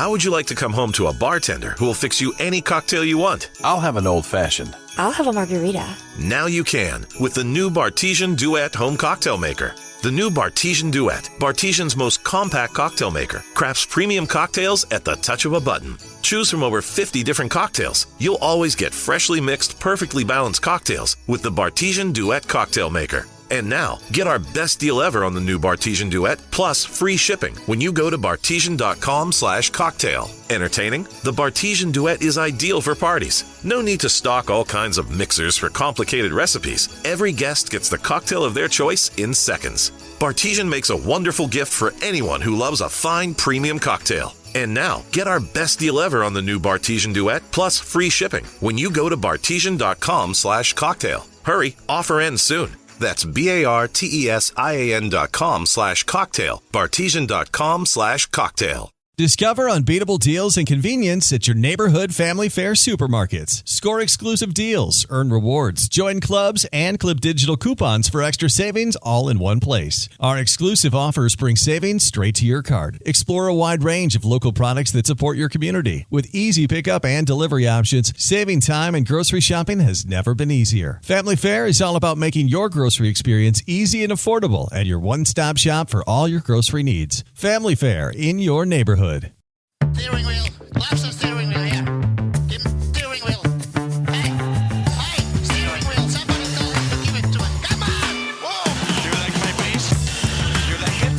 How would you like to come home to a bartender who will fix you any cocktail you want? I'll have an old-fashioned. I'll have a margarita. Now you can with the new Bartesian Duet home cocktail maker. The new Bartesian Duet, Bartesian's most compact cocktail maker, crafts premium cocktails at the touch of a button. Choose from over 50 different cocktails. You'll always get freshly mixed, perfectly balanced cocktails with the Bartesian Duet cocktail maker. And now, get our best deal ever on the new Bartesian Duet, plus free shipping when you go to bartesian.com/cocktail. Entertaining? The Bartesian Duet is ideal for parties. No need to stock all kinds of mixers for complicated recipes. Every guest gets the cocktail of their choice in seconds. Bartesian makes a wonderful gift for anyone who loves a fine premium cocktail. And now, get our best deal ever on the new Bartesian Duet, plus free shipping when you go to bartesian.com/cocktail. Hurry, offer ends soon. That's BARTESIAN.com/cocktail, bartesian.com/cocktail. Discover unbeatable deals and convenience at your neighborhood family fare supermarkets. Score exclusive deals, earn rewards, join clubs, and clip digital coupons for extra savings all in one place. Our exclusive offers bring savings straight to your card. Explore a wide range of local products that support your community. With easy pickup and delivery options, saving time and grocery shopping has never been easier. Family Fare is all about making your grocery experience easy and affordable at your one-stop shop for all your grocery needs. Family Fare in your neighborhood. Steering wheel. Loves the steering wheel, yeah. Give him steering wheel. Hey, steering wheel. Somebody tell him to give it to him. Come on. Whoa. Do you like my bass? You like it?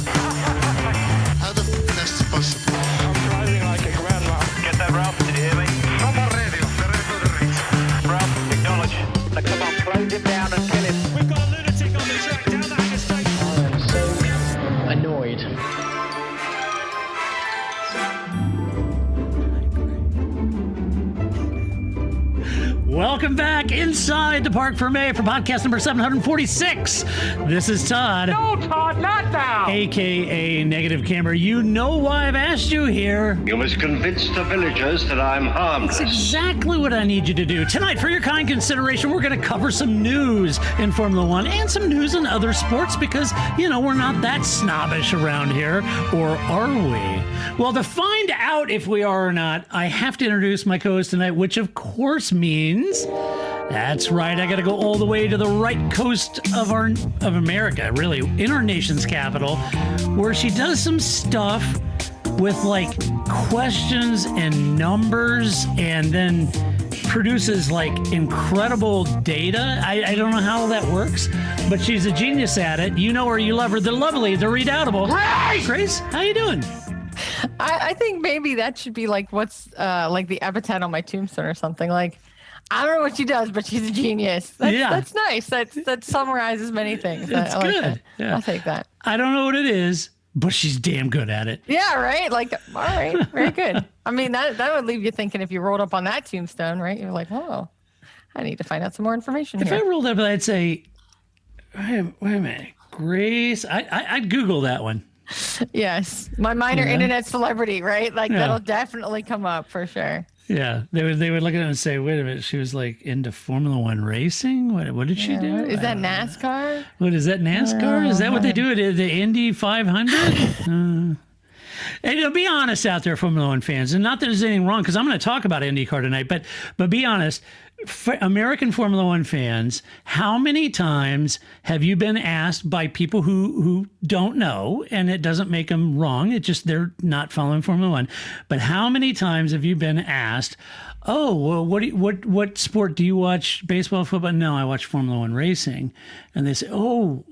How the f*** that's possible? I'm driving like a grandma. Get that, Ralph? Did you hear me? From the radio. The radio the race. Ralph, acknowledge. Now, come on, close him down and kill him. We've got a lunatic on the track down the Haas straight. I'm so annoyed. Welcome back inside the Parc Fermé for podcast number 746. This is Todd. No, Todd, not now. AKA Negative Camera. You know why I've asked you here. You must convince the villagers that I'm harmless. That's exactly what I need you to do. Tonight, for your kind consideration, we're going to cover some news in Formula One and some news in other sports because, you know, we're not that snobbish around here. Or are we? Well, to find out if we are or not, I have to introduce my co-host tonight, which of course means... That's right. I got to go all the way to the right coast of America, really, in our nation's capital, where she does some stuff with like questions and numbers and then produces like incredible data. I don't know how that works, but she's a genius at it. You know her, you love her, the lovely, the redoubtable. Hey, Grace, how you doing? I think maybe that should be like what's like the epithet on my tombstone or something. Like, I don't know what she does, but she's a genius. That's nice. That summarizes many things. It's I like good. that. Yeah. I'll take that. I don't know what it is, but she's damn good at it. Yeah, right? Like, all right, very good. I mean, that would leave you thinking if you rolled up on that tombstone, right? You're like, oh, I need to find out some more information If here. I rolled up, I'd say, wait a minute, Grace. I'd Google that one. Yes. My minor internet celebrity, right? Like, that'll definitely come up for sure. Yeah, they would look at it and say, "Wait a minute, she was like into Formula One racing. What did she do? Is that NASCAR? What is that NASCAR? Is that what they do at the Indy 500?" And be honest out there, Formula One fans, and not that there's anything wrong, because I'm going to talk about IndyCar tonight. But be honest, American Formula One fans, how many times have you been asked by people who don't know, and it doesn't make them wrong, it's just they're not following Formula One, but how many times have you been asked, oh, well, what sport do you watch? Baseball, football? No, I watch Formula One racing. And they say, oh,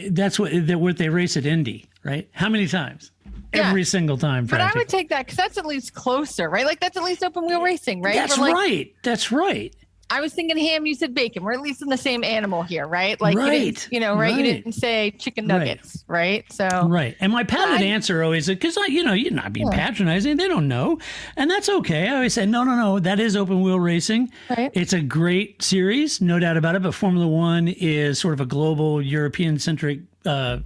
that's what they race at Indy, right? How many times? Yeah. Every single time. But I would take that because that's at least closer, right? Like that's at least open wheel racing, right? That's right. That's right. I was thinking ham, you said bacon. We're at least in the same animal here, right? Like, right. You didn't, right? You didn't say chicken nuggets, right? So right. And my padded answer always is, because you're not being patronizing. They don't know, and that's okay. I always say, no. That is open wheel racing. Right. It's a great series, no doubt about it. But Formula One is sort of a global European centric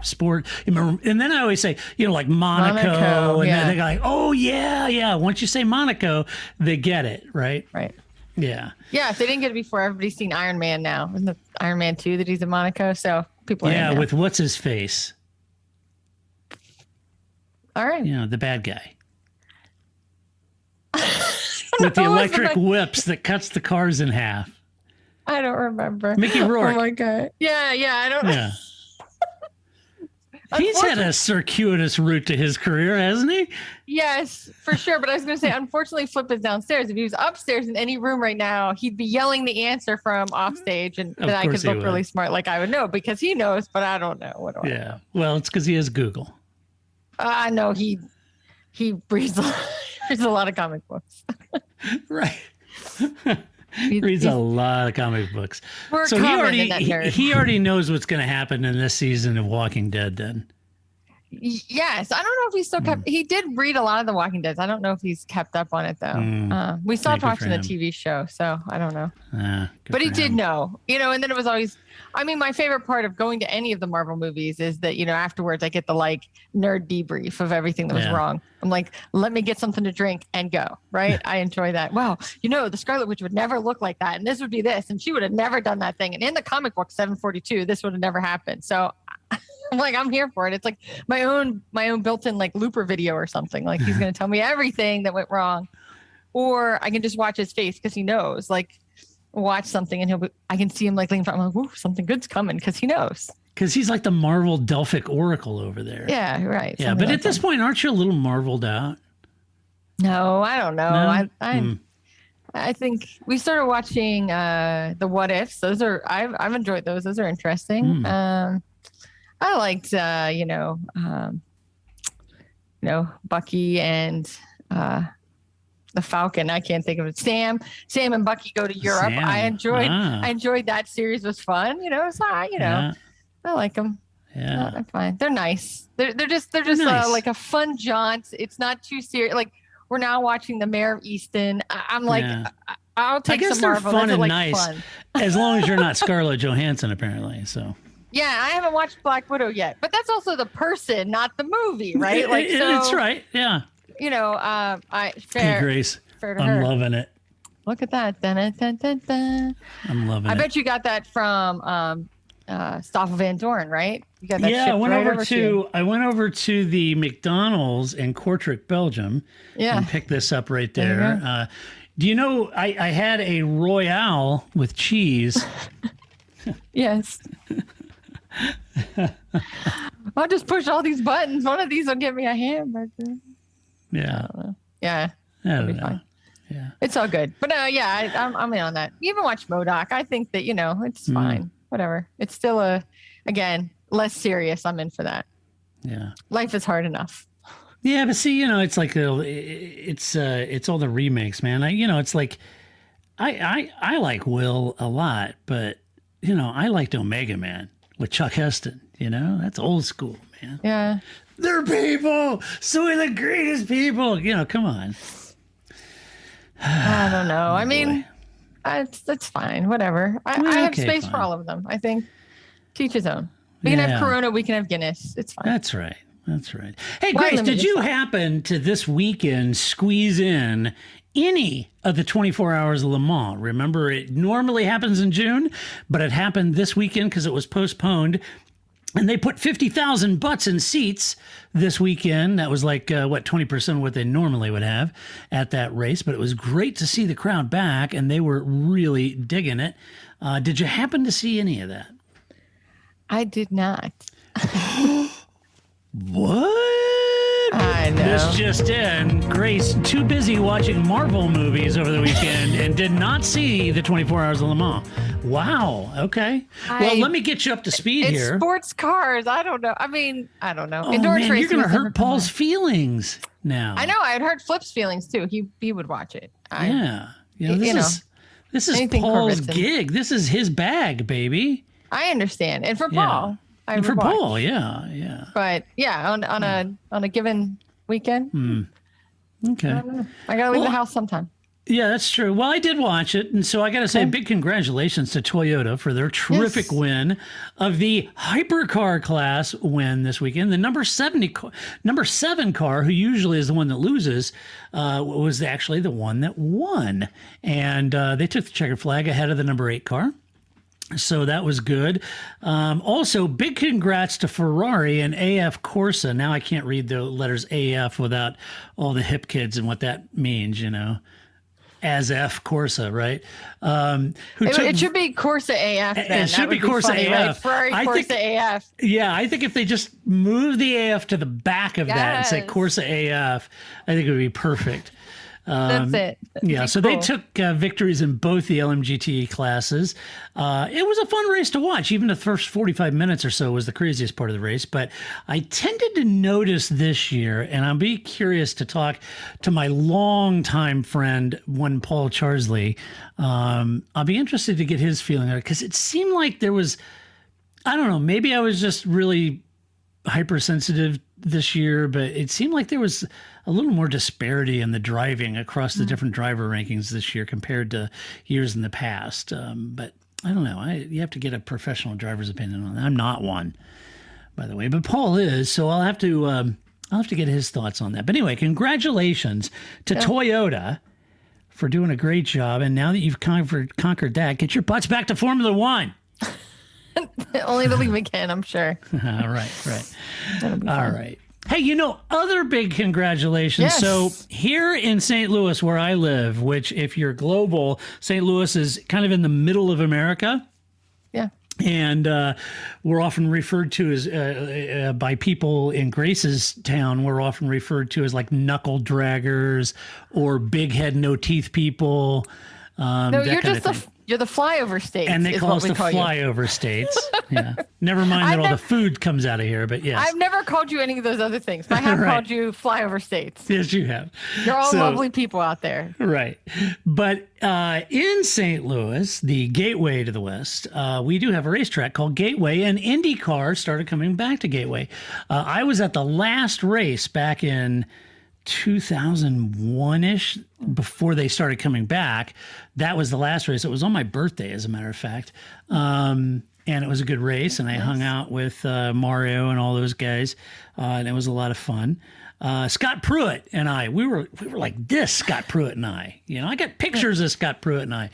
sport. And then I always say, like Monaco and then they're like, oh yeah. Once you say Monaco, they get it, right? Right. Yeah. Yeah, if they didn't get it before, everybody's seen Iron Man now. Isn't the Iron Man 2 that he's in Monaco? So people are in now. With what's his face? All right. The bad guy. with the Who was electric whips that cuts the cars in half. I don't remember. Mickey Rourke. Oh my god. Yeah, I don't. Yeah. He's had a circuitous route to his career, hasn't he? Yes, for sure. But I was going to say, unfortunately, Flip is downstairs. If he was upstairs in any room right now, he'd be yelling the answer from off stage, and that I could look really smart, like I would know, because he knows, but I don't know. What do I know? Well, it's because he has Google. I know he reads a lot of comic books. Right. Reads a lot of comic books. So he already knows what's going to happen in this season of Walking Dead then. Yes. I don't know if he's still kept. He did read a lot of the Walking Dead. I don't know if he's kept up on it though. We stopped watching the TV show, so I don't know. But he did know, and then it was always, my favorite part of going to any of the Marvel movies is that, afterwards I get the nerd debrief of everything that was wrong. I'm like, let me get something to drink and go. Right. I enjoy that. Well, the Scarlet Witch would never look like that. And this would be this. And she would have never done that thing. And in the comic book 742, this would have never happened. So I'm like, I'm here for it. It's like my own built-in Looper video or something. Like he's going to tell me everything that went wrong, or I can just watch his face because he knows. Watch something and I can see him leaning front. I'm like, ooh, something good's coming because he knows. Because he's like the Marvel Delphic Oracle over there. Yeah, right. Yeah, but at this point, aren't you a little marveled out? No, I don't know. No? I think we started watching the What Ifs. Those are I've enjoyed those. Those are interesting. I liked, Bucky and the Falcon. I can't think of it. Sam and Bucky go to Europe. Sam. I enjoyed that series. Was fun. I like them. Yeah, they're fine. They're nice. They're just nice. Like a fun jaunt. It's not too serious. Like we're now watching The Mayor of Easton. I'm like, I'll take some Marvel. Fun and nice, as long as you're not Scarlett Johansson, apparently. So. Yeah, I haven't watched Black Widow yet, but that's also the person, not the movie, right? It's right. Yeah. Fair. Hey, Grace, fair to I'm her. loving it. Look at that. Dun, dun, dun, dun. I'm loving it. I bet you got that from Stoffel Van Dorn, right? You got that. Yeah, I went over to the McDonald's in Kortrijk, Belgium. Yeah. And picked this up right there. Do you know I had a Royale with cheese? Yes. I'll just push all these buttons. One of these will give me a hamburger. Yeah. Yeah. That'll be fine. Yeah. It's all good. But I'm in on that. You even watch MODOK. I think that, it's fine. Whatever. It's still again, less serious. I'm in for that. Yeah. Life is hard enough. Yeah, but see, it's like it's all the remakes, man. It's like I like Will a lot, but I liked Omega Man with Chuck Heston. That's old school, man. Yeah. They're people. So we're the greatest people. Come on. I don't know. That's fine. Whatever. I have space for all of them. I think teach his own. We can have Corona. We can have Guinness. It's fine. That's right. Hey, Grace, did you happen to this weekend squeeze in any of the 24 Hours of Le Mans? Remember, it normally happens in June, but it happened this weekend because it was postponed. And they put 50,000 butts in seats this weekend. That was 20% of what they normally would have at that race. But it was great to see the crowd back, and they were really digging it. Did you happen to see any of that? I did not. What? I know. This just in. Grace, too busy watching Marvel movies over the weekend and did not see the 24 Hours of Le Mans. Wow. Okay. Well, let me get you up to speed here. It's sports cars. I don't know. I don't know. Oh, man, you're going to hurt Paul's feelings now. I know. I'd hurt Flip's feelings, too. He would watch it. This is Paul's gig. This is his bag, baby. I understand. And for Paul. For Paul, yeah. But on a given weekend. Okay. I gotta leave the house sometime. Yeah, that's true. Well, I did watch it, and so I got to say, big congratulations to Toyota for their terrific win of the hypercar class win this weekend. The number 7 car, who usually is the one that loses, was actually the one that won, and they took the checkered flag ahead of the number 8 car. So that was good. Also, big congrats to Ferrari and AF Corsa. Now I can't read the letters AF without all the hip kids and what that means, as F Corsa, right? It should be Corsa AF. Then. It should be Corsa funny, AF. Right? Ferrari Corsa AF. Yeah, I think if they just move the AF to the back of that and say Corsa AF, I think it would be perfect. That's it. Yeah, so they took victories in both the LMGT classes. It was a fun race to watch. Even the first 45 minutes or so was the craziest part of the race. But I tended to notice this year, and I'll be curious to talk to my longtime friend, one Paul Charsley. I'll be interested to get his feeling on it because it seemed like there was, I don't know, maybe I was just really hypersensitive this year, but it seemed like there was a little more disparity in the driving across the different driver rankings this year compared to years in the past. But I don't know. You have to get a professional driver's opinion on that. I'm not one, by the way, but Paul is, so I'll have to get his thoughts on that. But anyway, congratulations to Toyota for doing a great job. And now that you've conquered that, get your butts back to Formula One. Only to leave again, I'm sure. All right. All right. Hey, other big congratulations. Yes. So here in St. Louis, where I live, which if you're global, St. Louis is kind of in the middle of America. Yeah. And we're often referred to as, by people in Grace's town, we're often referred to as like knuckle draggers or big head, no teeth people. No, you're just you're the flyover states. And they call us the flyover states. Yeah. Never mind that all the food comes out of here, but yes. I've never called you any of those other things, but I have called you flyover states. Yes, you have. You're all lovely people out there. Right. But in St. Louis, the gateway to the West, we do have a racetrack called Gateway, and Indycar started coming back to Gateway. I was at the last race back in 2001-ish, before they started coming back. That was the last race. It was on my birthday, as a matter of fact. And it was a good race, and I hung out with Mario and all those guys, and it was a lot of fun. Scott Pruitt and I, we were like this, Scott Pruitt and I. I got pictures of Scott Pruitt and I.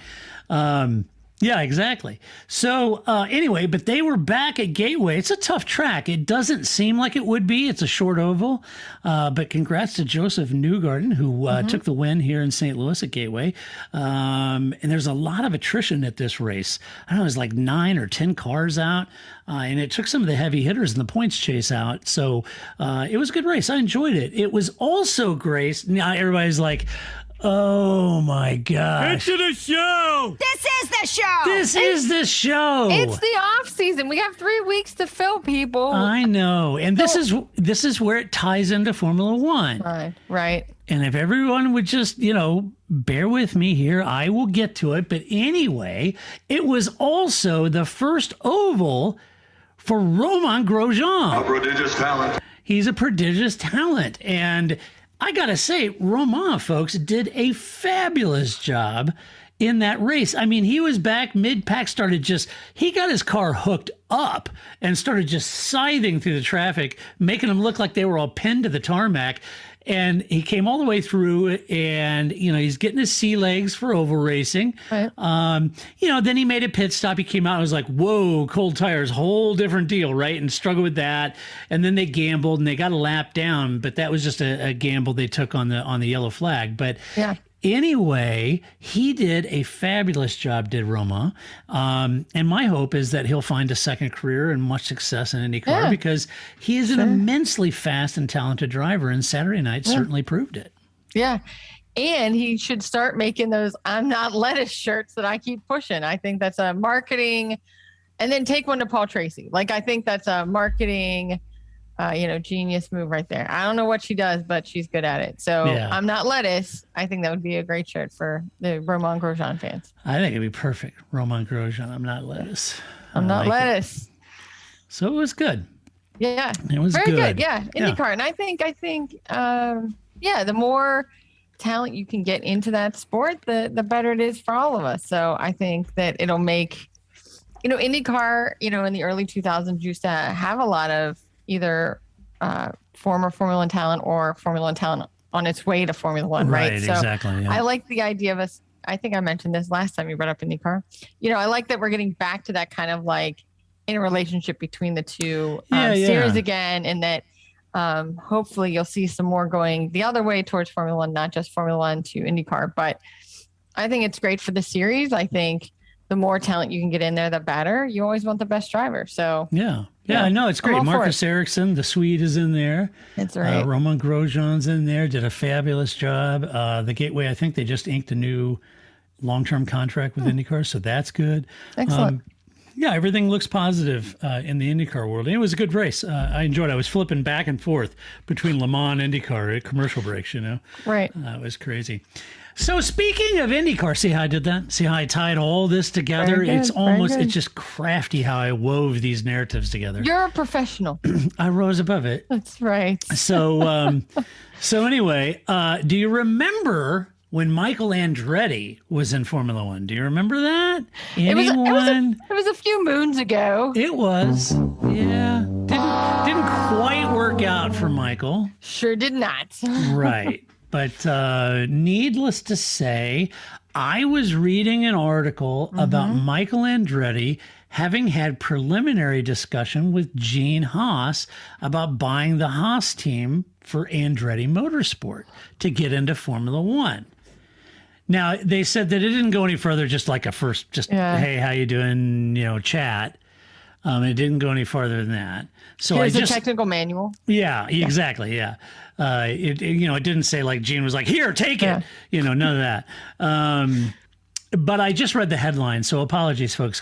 Yeah, exactly. So anyway, but they were back at Gateway. It's a tough track. It doesn't seem like it would be. It's a short oval. But congrats to Joseph Newgarden, who took the win here in St. Louis at Gateway. And there's a lot of attrition at this race. I don't know, it was like 9 or 10 cars out. And it took some of the heavy hitters in the points chase out. So it was a good race. I enjoyed it. It was also Grace. Now everybody's like, oh my gosh. Into the show! This is the show! This is the show! It's the off season. We have 3 weeks to fill, people. I know. And this is where it ties into Formula One. Right. And if everyone would just, bear with me here, I will get to it. But anyway, it was also the first oval for Romain Grosjean. A prodigious talent. He's a prodigious talent. And I got to say, Romain, folks, did a fabulous job in that race. I mean, he was back mid-pack, he got his car hooked up and started just scything through the traffic, making them look like they were all pinned to the tarmac. And he came all the way through, and, he's getting his sea legs for oval racing. Right. Then he made a pit stop. He came out and was like, whoa, cold tires, whole different deal, right? And struggled with that. And then they gambled, and they got a lap down, but that was just a gamble they took on the yellow flag. But anyway, he did a fabulous job, did Romain. And my hope is that he'll find a second career and much success in IndyCar because he is an immensely fast and talented driver, and Saturday night certainly proved it. Yeah. And he should start making those I'm not lettuce shirts that I keep pushing. I think that's a marketing, and then take one to Paul Tracy. Like, I think that's a marketing, genius move right there. I don't know what she does, but she's good at it. So I'm not lettuce. I think that would be a great shirt for the Romain Grosjean fans. I think it'd be perfect. Romain Grosjean, I'm not lettuce. I'm not lettuce. So it was good. Yeah. It was very good. Yeah. IndyCar. And I think, the more talent you can get into that sport, the better it is for all of us. So I think that it'll make, IndyCar, in the early 2000s used to have a lot of either former Formula One talent or Formula One talent on its way to Formula One, right? So exactly. Yeah. I like the idea of us. I think I mentioned this last time you brought up IndyCar. I like that we're getting back to that kind of like in a relationship between the two series again, and that hopefully you'll see some more going the other way towards Formula One, not just Formula One to IndyCar. But I think it's great for the series. I think the more talent you can get in there, the better. You always want the best driver. So yeah, I know it's great. Marcus Ericsson, the Swede, is in there. That's right. Roman Grosjean's in there. Did a fabulous job. The Gateway, I think they just inked a new long-term contract with IndyCar, so that's good. Excellent. Yeah, everything looks positive in the IndyCar world. And it was a good race. I enjoyed it. I was flipping back and forth between Le Mans and IndyCar at commercial breaks, Right. It was crazy. So speaking of IndyCar, see how I did that? See how I tied all this together? It's just crafty how I wove these narratives together. You're a professional. I rose above it. That's right. So, anyway, do you remember when Michael Andretti was in Formula One? Do you remember that? Anyone? It was a few moons ago. It was. Yeah. Didn't quite work out for Michael. Sure did not. Right. But needless to say, I was reading an article about Michael Andretti having had preliminary discussion with Gene Haas about buying the Haas team for Andretti Motorsport to get into Formula One. Now, they said that it didn't go any further, just like a first, hey, how you doing, chat. It didn't go any farther than that. So Here's a technical manual. Yeah, exactly. Yeah. It didn't say like Gene was like, here, take it. None of that. But I just read the headline. So apologies, folks,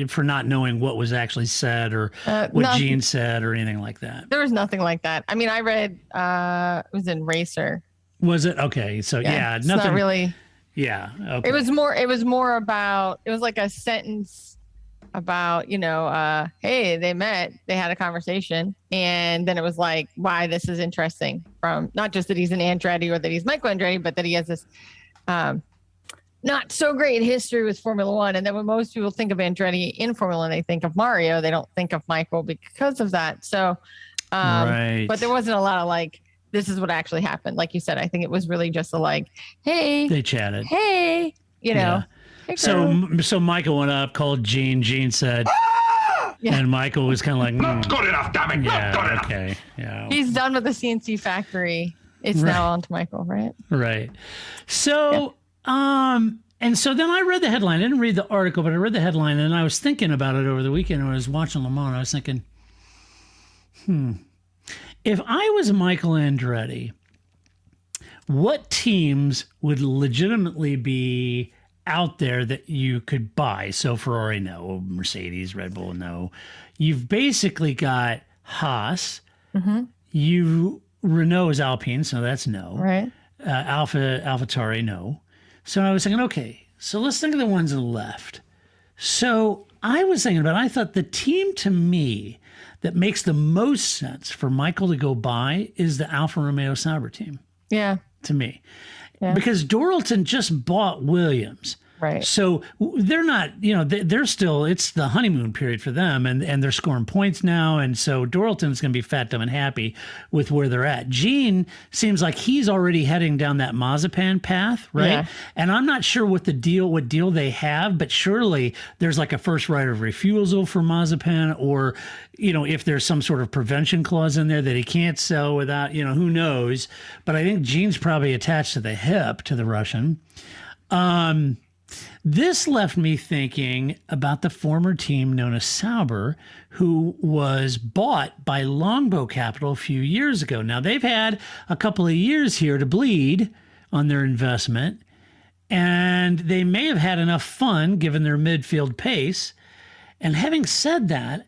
for not knowing what was actually said or what Gene said or anything like that. There was nothing like that. I mean, I read, it was in Racer. Was it? Okay. So it's nothing. Not really. Yeah. Okay. It was more about, it was like a sentence about, hey, they met, they had a conversation. And then it was like, why this is interesting, from not just that he's an Andretti or that he's Michael Andretti, but that he has this not so great history with Formula One. And then when most people think of Andretti in Formula One, they think of Mario. They don't think of Michael because of that. So, right. But there wasn't a lot of like, this is what actually happened. Like you said, I think it was really just a like, hey, they chatted. Hey, Yeah. Hey, so Michael went up, called Gene. Gene said, and Michael was kind of like, Not good enough, damn it. Yeah, Not good enough. okay. Yeah. He's done with the CNC factory. It's now on to Michael, right? Right. So, and so then I read the headline. I didn't read the article, but I read the headline, and I was thinking about it over the weekend when I was watching Le Mans. I was thinking, if I was Michael Andretti, what teams would legitimately be out there that you could buy? So Ferrari, no. Mercedes, Red Bull, no. You've basically got Haas. Renault is Alpine, so that's no. Right. AlphaTauri, no. So I was thinking, okay, so let's think of the ones on the left. So I was thinking I thought the team to me that makes the most sense for Michael to go buy is the Alfa Romeo Sauber team. Yeah. To me. Yeah. Because Doralton just bought Williams. Right. So they're not, they're still, it's the honeymoon period for them, and they're scoring points now. And so Doralton's going to be fat, dumb, and happy with where they're at. Gene seems like he's already heading down that Mazepan path, right? Yeah. And I'm not sure what deal they have, but surely there's like a first right of refusal for Mazepan, or, if there's some sort of prevention clause in there that he can't sell without, who knows. But I think Gene's probably attached to the hip to the Russian. This left me thinking about the former team known as Sauber, who was bought by Longbow Capital a few years ago. Now, they've had a couple of years here to bleed on their investment, and they may have had enough fun given their midfield pace. And having said that,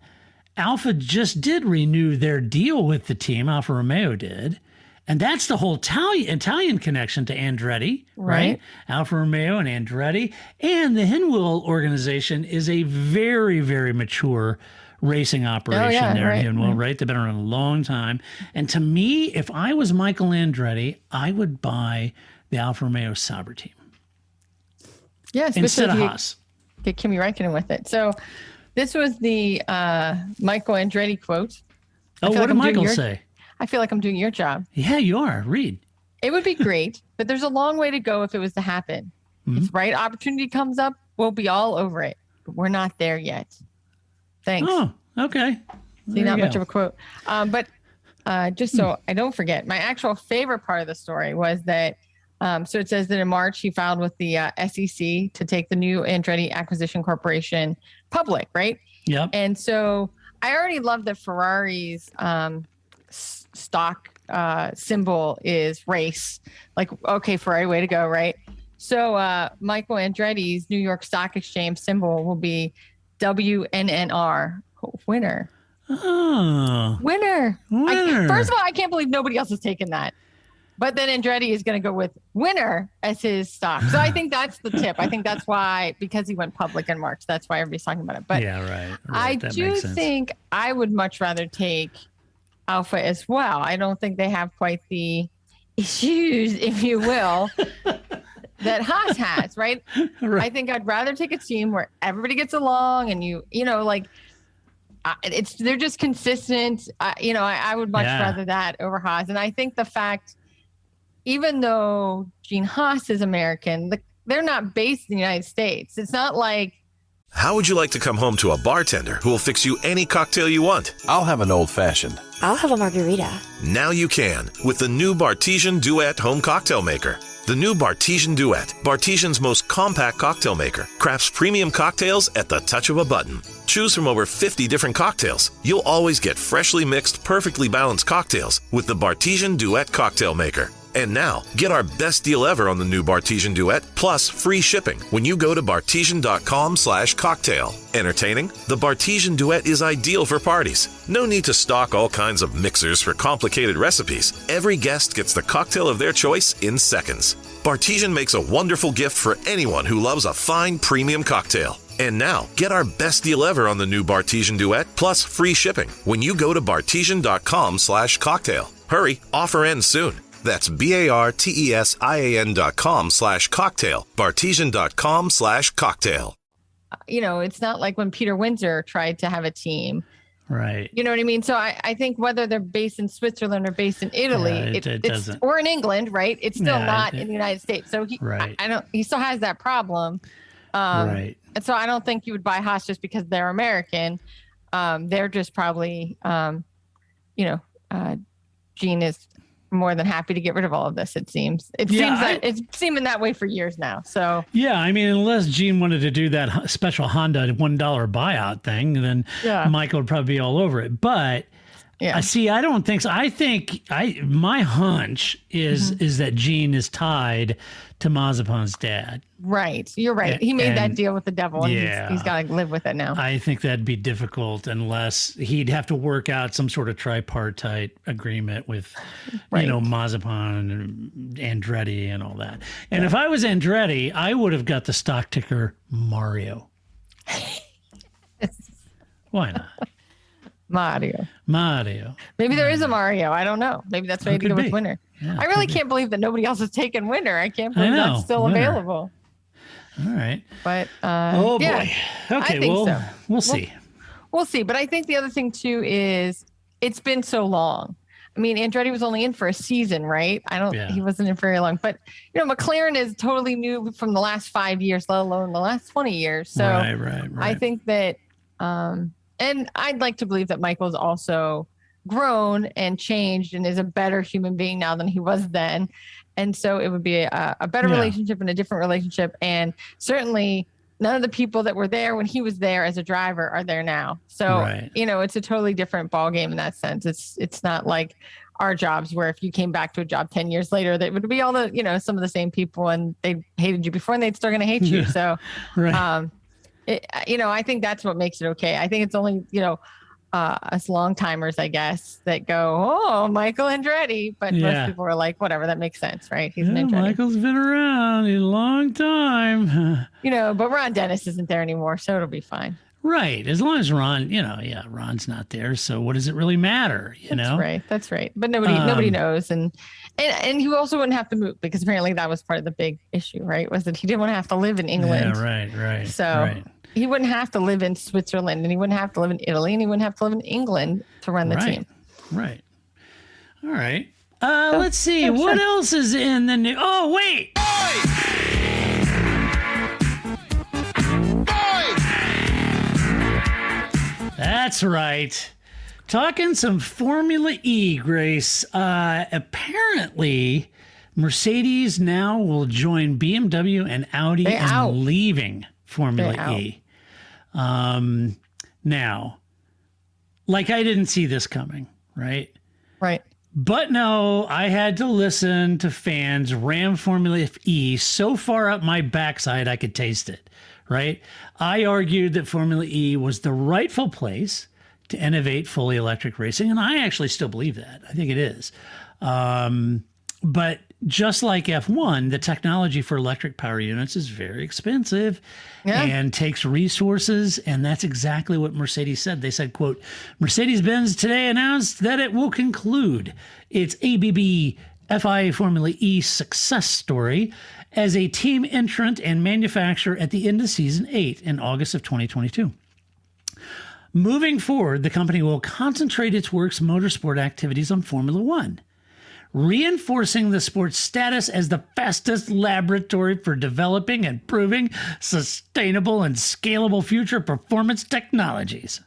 Alfa just did renew their deal with the team. Alfa Romeo did. And that's the whole Italian connection to Andretti, right? Alfa Romeo and Andretti. And the Hinwil organization is a very, very mature racing operation there in Hinwil, right? They've been around a long time. And to me, if I was Michael Andretti, I would buy the Alfa Romeo Sauber team. Yes, instead of Haas. Get Kimi Räikkönen with it. So this was the Michael Andretti quote. Oh, what did Michael say? I feel like I'm doing your job. Yeah, you are. Read. It would be great, but there's a long way to go if it was to happen. If the right opportunity comes up, we'll be all over it. But we're not there yet. Thanks. Oh, okay. See, not much of a quote. But just so I don't forget, my actual favorite part of the story was that So it says that in March, he filed with the SEC to take the new Andretti Acquisition Corporation public, right? Yep. And so I already love that Ferrari's stock symbol is race. Like, okay, Ferrari, way to go, right? So Michael Andretti's New York Stock Exchange symbol will be WNNR, winner. Oh. Winner. Winner. First of all, I can't believe nobody else has taken that. But then Andretti is going to go with winner as his stock. So I think that's the tip. I think that's why, because he went public in March, that's why everybody's talking about it. But yeah, right. I That do makes sense. think I would much rather take Alpha as well. I don't think they have quite the issues, if you will, that Haas has, right? Right. I think I'd rather take a team where everybody gets along and you know, like they're just consistent. I would much rather that over Haas. And I think the fact, even though Gene Haas is American, they're not based in the United States. It's not like. How would you like to come home to a bartender who will fix you any cocktail you want? I'll have an old-fashioned. I'll have a margarita. Now you can with the new Bartesian Duet home cocktail maker. The new Bartesian Duet, Bartesian's most compact cocktail maker, crafts premium cocktails at the touch of a button. Choose from over 50 different cocktails. You'll always get freshly mixed, perfectly balanced cocktails with the Bartesian Duet cocktail maker. And now, get our best deal ever on the new Bartesian Duet, plus free shipping when you go to bartesian.com/cocktail. Entertaining? The Bartesian Duet is ideal for parties. No need to stock all kinds of mixers for complicated recipes. Every guest gets the cocktail of their choice in seconds. Bartesian makes a wonderful gift for anyone who loves a fine premium cocktail. And now, get our best deal ever on the new Bartesian Duet, plus free shipping when you go to bartesian.com/cocktail. Hurry, offer ends soon. That's BARTESIAN.com/cocktail, bartesian.com/cocktail. It's not like when Peter Windsor tried to have a team. Right. You know what I mean? So I think whether they're based in Switzerland or based in Italy, it doesn't. or in England, right? It's still not in the United States. So he still has that problem. Right. And so I don't think you would buy Haas just because they're American. They're just probably, Gene is more than happy to get rid of all of this. It seems. It's seeming that way for years now. So yeah, I mean, unless Gene wanted to do that special Honda $1 buyout thing, then Michael would probably be all over it. But I don't think so. I think my hunch is that Gene is tied to Mazepan's dad. Right. You're right. He made that deal with the devil, and he's got to live with it now. I think that'd be difficult unless he'd have to work out some sort of tripartite agreement with, Mazepan and Andretti and all that. And if I was Andretti, I would have got the stock ticker Mario. Why not? Mario. Maybe there is a Mario. I don't know. Maybe that's why you go with winner. Yeah, I really can't believe that nobody else has taken winner. I can't believe that's still available. All right. But boy. Okay, so. We'll see. We'll see. But I think the other thing too is it's been so long. I mean, Andretti was only in for a season, right? He wasn't in for very long. But McLaren is totally new from the last 5 years, let alone the last 20 years. So right. I think that and I'd like to believe that Michael's also grown and changed and is a better human being now than he was then. And so it would be a better relationship and a different relationship. And certainly none of the people that were there when he was there as a driver are there now. So, it's a totally different ballgame in that sense. It's not like our jobs where if you came back to a job 10 years later, that would be all the, some of the same people and they hated you before and they'd still going to hate you. So, I think that's what makes it okay. I think it's only, us long timers, I guess, that go, oh, Michael Andretti. But most people are like, whatever, that makes sense, right? He's an Andretti. Michael's been around a long time. But Ron Dennis isn't there anymore, so it'll be fine. Right. As long as Ron, Ron's not there. So what does it really matter? That's right. But nobody knows. And he also wouldn't have to move because apparently that was part of the big issue, right? Was that he didn't want to have to live in England. Yeah, right. So he wouldn't have to live in Switzerland and he wouldn't have to live in Italy and he wouldn't have to live in England to run the team. Right. All right. Let's see. What else is in the news? Oh, wait. That's right. Talking some Formula E, Grace. Apparently, Mercedes now will join BMW and Audi in leaving Formula E. Now, like I didn't see this coming, right? Right. But no, I had to listen to fans ram Formula E so far up my backside I could taste it, right? I argued that Formula E was the rightful place to innovate fully electric racing, and I actually still believe that. I think it is. But just like F1, the technology for electric power units is very expensive and takes resources. And that's exactly what Mercedes said. They said, quote, Mercedes-Benz today announced that it will conclude its ABB FIA Formula E success story as a team entrant and manufacturer at the end of season 8 in August of 2022. Moving forward, the company will concentrate its works motorsport activities on Formula One, reinforcing the sport's status as the fastest laboratory for developing and proving sustainable and scalable future performance technologies.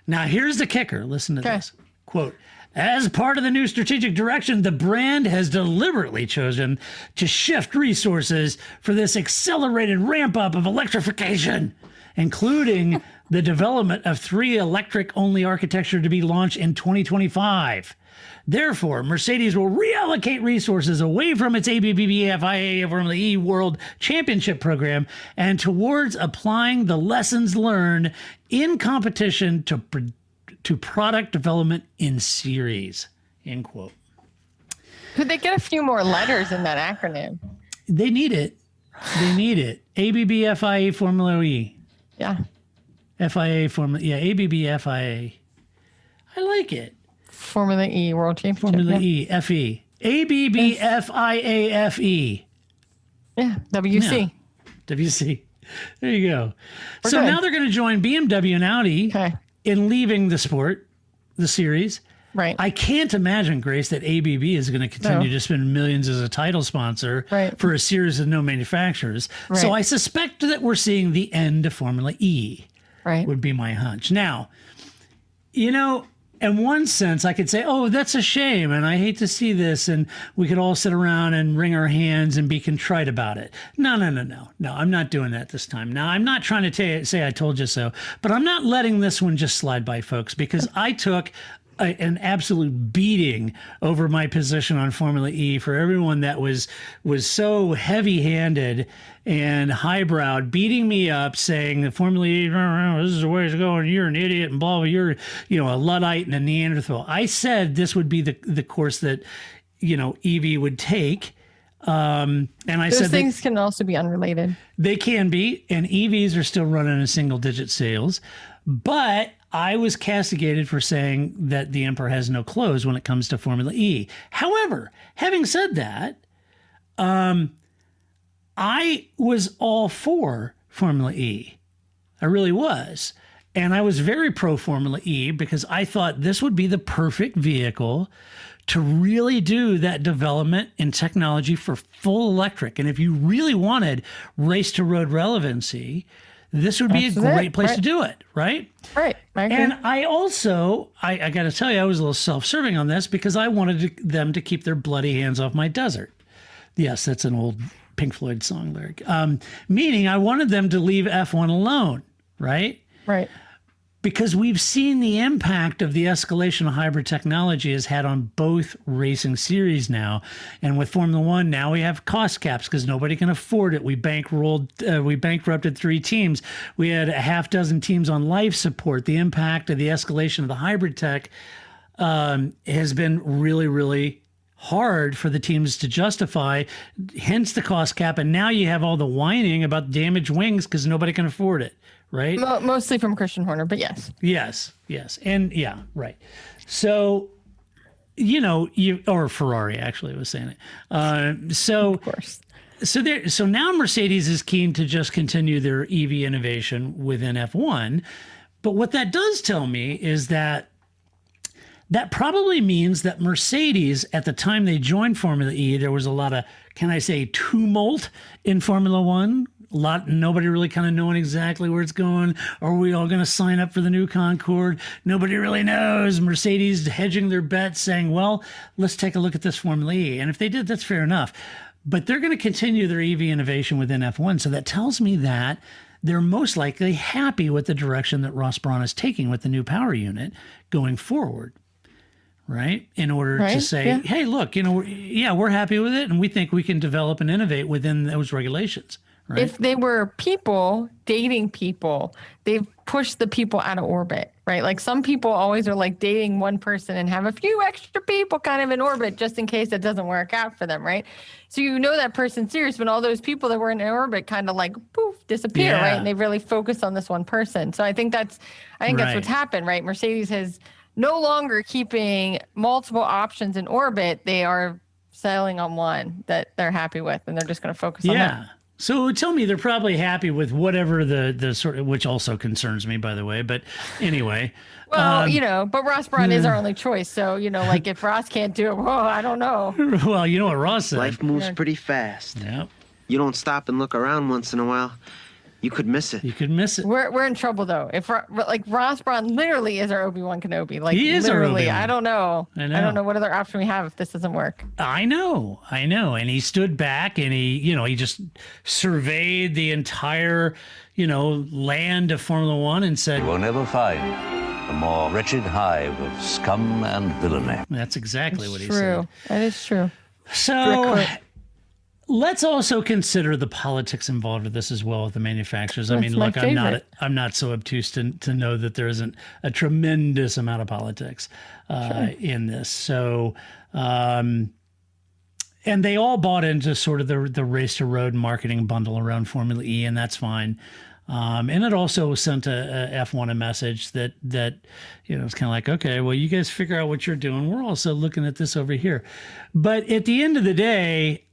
Now, here's the kicker. Listen to this. Quote, as part of the new strategic direction, the brand has deliberately chosen to shift resources for this accelerated ramp-up of electrification, including the development of 3 electric-only architecture to be launched in 2025. Therefore, Mercedes will reallocate resources away from its ABB FIA Formula E World Championship program and towards applying the lessons learned in competition to product development in series. End quote. Could they get a few more letters in that acronym? They need it. They need it. ABB FIA Formula E. Yeah. FIA Formula. Yeah, ABB FIA. I like it. Formula E World Championship. Formula E, FE. ABB FIA-FE. Yeah, WC. Yeah. WC. There you go. So now they're going to join BMW and Audi in leaving the sport, the series. Right. I can't imagine, Grace, that ABB is going to continue to spend millions as a title sponsor for a series of no manufacturers. Right. So I suspect that we're seeing the end of Formula E. Right. Would be my hunch. Now, you know, in one sense, I could say, oh, that's a shame, and I hate to see this, and we could all sit around and wring our hands and be contrite about it. No, I'm not doing that this time. Now, I'm not trying to say I told you so, but I'm not letting this one just slide by, folks, because I took an absolute beating over my position on Formula E for everyone that was so heavy-handed and highbrowed, beating me up, saying that Formula E, this is the way it's going, you're an idiot, and blah, blah, you're, a Luddite and a Neanderthal. I said this would be the course that, EV would take. And I Those said things can also be unrelated. They can be, and EVs are still running in single-digit sales, but I was castigated for saying that the emperor has no clothes when it comes to Formula E. However, having said that, I was all for Formula E. I really was. And I was very pro Formula E because I thought this would be the perfect vehicle to really do that development in technology for full electric. And if you really wanted race to road relevancy, this would be a great place to do it, right? Right. And I also, I got to tell you, I was a little self-serving on this because I wanted them to keep their bloody hands off my desert. Yes, that's an old Pink Floyd song lyric. Meaning I wanted them to leave F1 alone, right? Right. Because we've seen the impact of the escalation of hybrid technology has had on both racing series now. And with Formula One, now we have cost caps because nobody can afford it. We bankrupted 3 teams. We had a half dozen teams on life support. The impact of the escalation of the hybrid tech has been really, really hard for the teams to justify, hence the cost cap. And now you have all the whining about damaged wings because nobody can afford it. Right. Mostly from Christian Horner, but yes. Yes. And yeah, right. So, or Ferrari actually was saying it. So, of course. So now Mercedes is keen to just continue their EV innovation within F1. But what that does tell me is that probably means that Mercedes, at the time they joined Formula E, there was a lot of, can I say, tumult in Formula One. Nobody really kind of knowing exactly where it's going. Are we all going to sign up for the new Concorde? Nobody really knows. Mercedes hedging their bets, saying, well, let's take a look at this Formula E. And if they did, that's fair enough. But they're going to continue their EV innovation within F1. So that tells me that they're most likely happy with the direction that Ross Brawn is taking with the new power unit going forward. Right? In order to say, hey, look, we're happy with it, and we think we can develop and innovate within those regulations. Right? If they were people dating people, they've pushed the people out of orbit, right? Like some people always are like dating one person and have a few extra people kind of in orbit just in case it doesn't work out for them, right? So that person's serious when all those people that were in orbit kind of like poof disappear, right? And they really focus on this one person. So I think that's what's happened, right? Mercedes has no longer keeping multiple options in orbit. They are sailing on one that they're happy with, and they're just going to focus on that. So tell me they're probably happy with whatever the sort of, which also concerns me, by the way. But anyway. Well, but Ross Brawn is our only choice. So, like if Ross can't do it, well, I don't know. Well, you know what Ross said. Life moves pretty fast. Yep. You don't stop and look around once in a while, you could miss it. We're in trouble though. If Ross Brawn literally is our Obi-Wan Kenobi, like he is literally. I don't know. I don't know what other option we have if this doesn't work. I know. And he stood back and he just surveyed the entire, land of Formula One and said, "You will never find a more wretched hive of scum and villainy." That's exactly what he said. True. That is true. So let's also consider the politics involved with this as well with the manufacturers. I mean, look, I'm not so obtuse to know that there isn't a tremendous amount of politics in this. So, and they all bought into sort of the race to road marketing bundle around Formula E, and that's fine. And it also sent a F1 a message that it's kind of like, okay, well, you guys figure out what you're doing. We're also looking at this over here. But at the end of the day,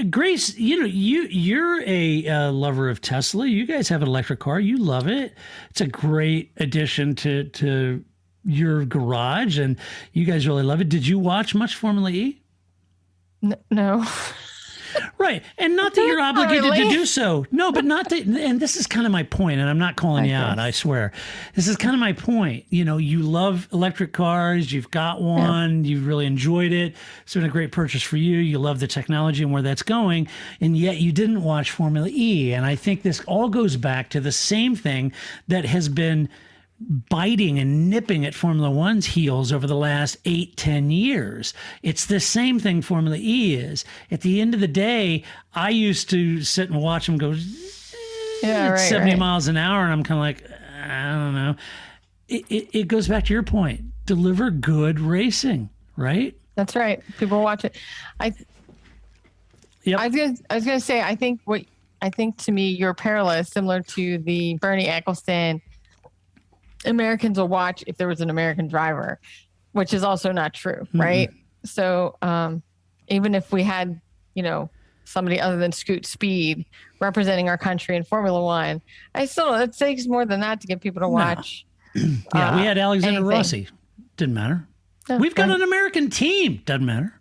Grace, you're a lover of Tesla. You guys have an electric car. You love it. It's a great addition to your garage, and you guys really love it. Did you watch much Formula E? No. Right. And not that you're obligated to do so. No, but not that. And this is kind of my point, and I'm not calling you out, I swear. This is kind of my point. You love electric cars. You've got one. You've really enjoyed it. It's been a great purchase for you. You love the technology and where that's going. And yet you didn't watch Formula E. And I think this all goes back to the same thing that has been biting and nipping at Formula One's heels over the last 8-10 years. It's the same thing Formula E is. At the end of the day, I used to sit and watch them go 70 miles an hour, and I'm kind of like, I don't know. It goes back to your point. Deliver good racing, right? That's right. People watch it. I was gonna say, I think to me your parallel is similar to the Bernie Ecclestone Americans will watch if there was an American driver, which is also not true, right? So even if we had, somebody other than Scoot Speed representing our country in Formula One, it takes more than that to get people to watch. We had Alexander Rossi. Didn't matter. No, we've got an American team. Doesn't matter.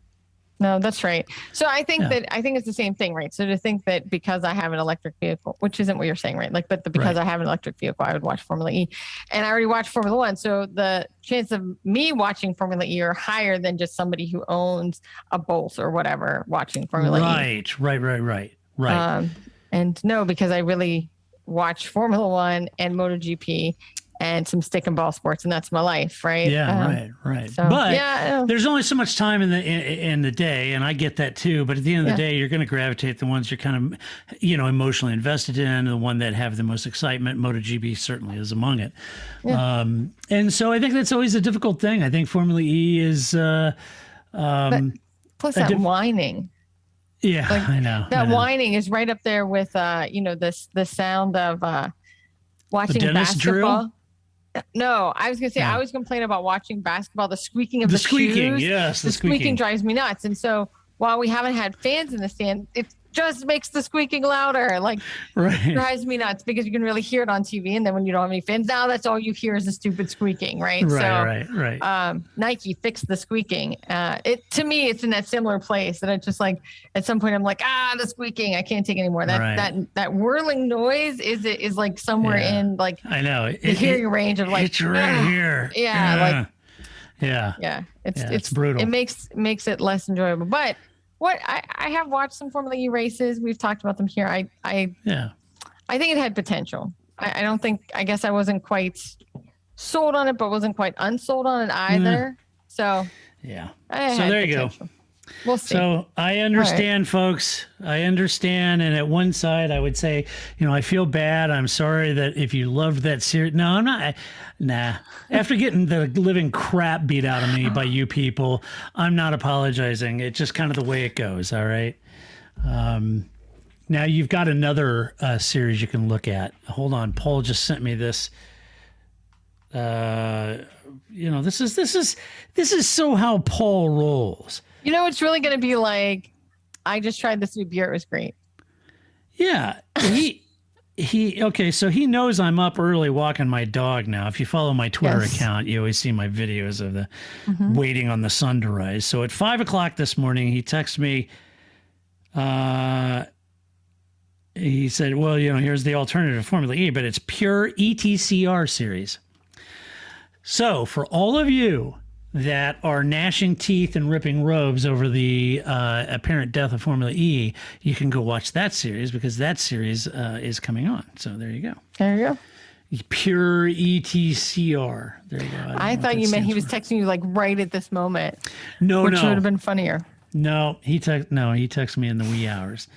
No, that's right. So I think it's the same thing, right? So to think that because I have an electric vehicle, which isn't what you're saying, right? Because I have an electric vehicle, I would watch Formula E, and I already watched Formula One. So the chance of me watching Formula E are higher than just somebody who owns a Bolt or whatever watching Formula E. Right. And no, because I really watch Formula One and MotoGP and some stick and ball sports, and that's my life, right? Yeah, right. So, but there's only so much time in the day, and I get that too. But at the end of the day, you're going to gravitate the ones you're kind of, emotionally invested in, the one that have the most excitement. MotoGP certainly is among it. Yeah. And so I think that's always a difficult thing. I think Formula E is plus that whining. Yeah, I know. That whining is right up there with the sound of watching basketball. Drill? No, I was going to say, I always complain about watching basketball, the squeaking of the shoes. Yes, the squeaking drives me nuts. And so while we haven't had fans in the stand, it just makes the squeaking louder. Like, it drives me nuts because you can really hear it on TV. And then when you don't have any fans, now that's all you hear is the stupid squeaking, right? Right. Nike fixed the squeaking. To me, it's in that similar place that I just like, at some point I'm like, the squeaking, I can't take it anymore. That whirling noise is like somewhere in like, I know the hearing range of like, it's right here. Yeah. Yeah. It's brutal. It makes it less enjoyable. But what I have watched some Formula E races. We've talked about them here. I think it had potential. I guess I wasn't quite sold on it, but wasn't quite unsold on it either. So so there you go. We'll see. So I understand, folks. I understand. And at one side, I would say, I feel bad. I'm sorry that if you loved that series. No, I'm not. Nah. After getting the living crap beat out of me by you people, I'm not apologizing. It's just kind of the way it goes. All right. Now you've got another series you can look at. Hold on. Paul just sent me this. This is so how Paul rolls. It's really going to be like, I just tried this new beer. It was great. Yeah. So he knows I'm up early walking my dog now. If you follow my Twitter account, you always see my videos of the waiting on the sun to rise. So at 5:00 this morning, he texted me. He said, well, here's the alternative Formula E, but it's pure ETCR series. So for all of you that are gnashing teeth and ripping robes over the apparent death of Formula E, you can go watch that series because that series is coming on. So there you go. There you go. Pure ETCR. There you go. I thought you meant he was texting you like right at this moment. No, which would have been funnier. No, he texted me in the wee hours.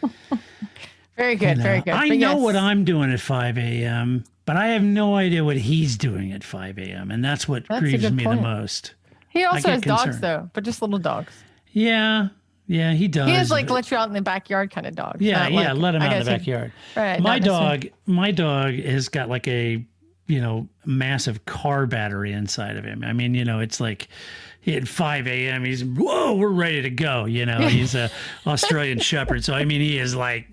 Very good. Very good. I know what I'm doing at 5 a.m., but I have no idea what he's doing at 5 a.m., and that's what grieves me the most. He also has dogs, though, but just little dogs. Yeah, he does. He has let you out in the backyard kind of dogs. Yeah, let him out in the backyard. Right. My dog has got like a massive car battery inside of him. I mean, it's like at 5 a.m. he's we're ready to go. He's a Australian Shepherd, so I mean he is like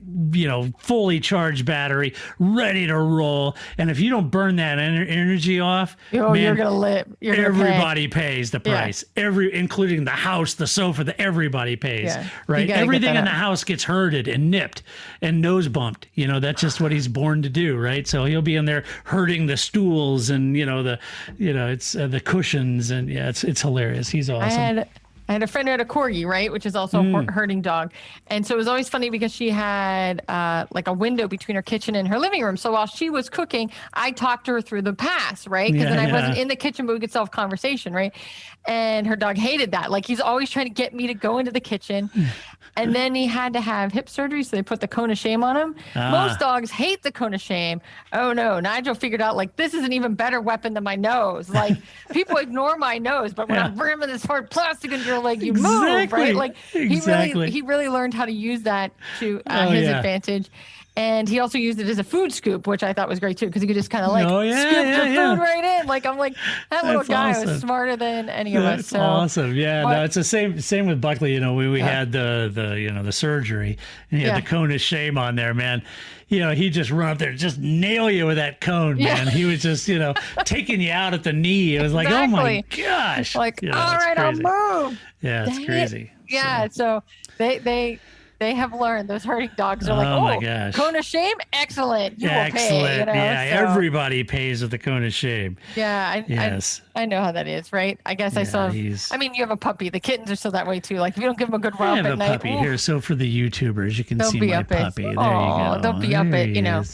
fully charged battery, ready to roll. And if you don't burn that energy off, you're gonna live. Everybody pays the price. Yeah. Including the house, the sofa, everybody pays. Yeah. Right, everything in the house gets herded and nipped and nose bumped. That's just what he's born to do. Right, so he'll be in there herding the stools and it's the cushions and it's hilarious. He's awesome. I had a friend who had a corgi, right, which is also a herding dog. And so it was always funny because she had like a window between her kitchen and her living room. So while she was cooking, I talked to her through the pass, right? Because then I wasn't in the kitchen, but we could still have conversation, right? And her dog hated that. Like he's always trying to get me to go into the kitchen. And then he had to have hip surgery, so they put the cone of shame on him. Most dogs hate the cone of shame. Oh, no. Nigel figured out, like, this is an even better weapon than my nose. Like, people ignore my nose, but when I'm ramming this hard plastic into your leg, you move, right? Like, he really learned how to use that to his advantage. And he also used it as a food scoop, which I thought was great, too, because he could just kind of, scoop the food right in. Like, I'm like, that little guy was smarter than any of us. So. Awesome. Yeah, no, it's the same with Buckley. We had the surgery, and he had the cone of shame on there, man. He just run up there, just nail you with that cone, man. He was just, taking you out at the knee. It was like, oh my gosh. Like, all right, I'll move. Yeah, it's crazy. Yeah, so they have learned. Those herding dogs are like, my gosh. Cone of shame, excellent. You will pay. So. Everybody pays with the cone of shame. Yeah, I know how that is, right? I guess I saw. I mean, you have a puppy. The kittens are still that way too. Like if you don't give them a good romp at night. I have a puppy here. So for the YouTubers, you can see my puppy. There you go. They'll be up at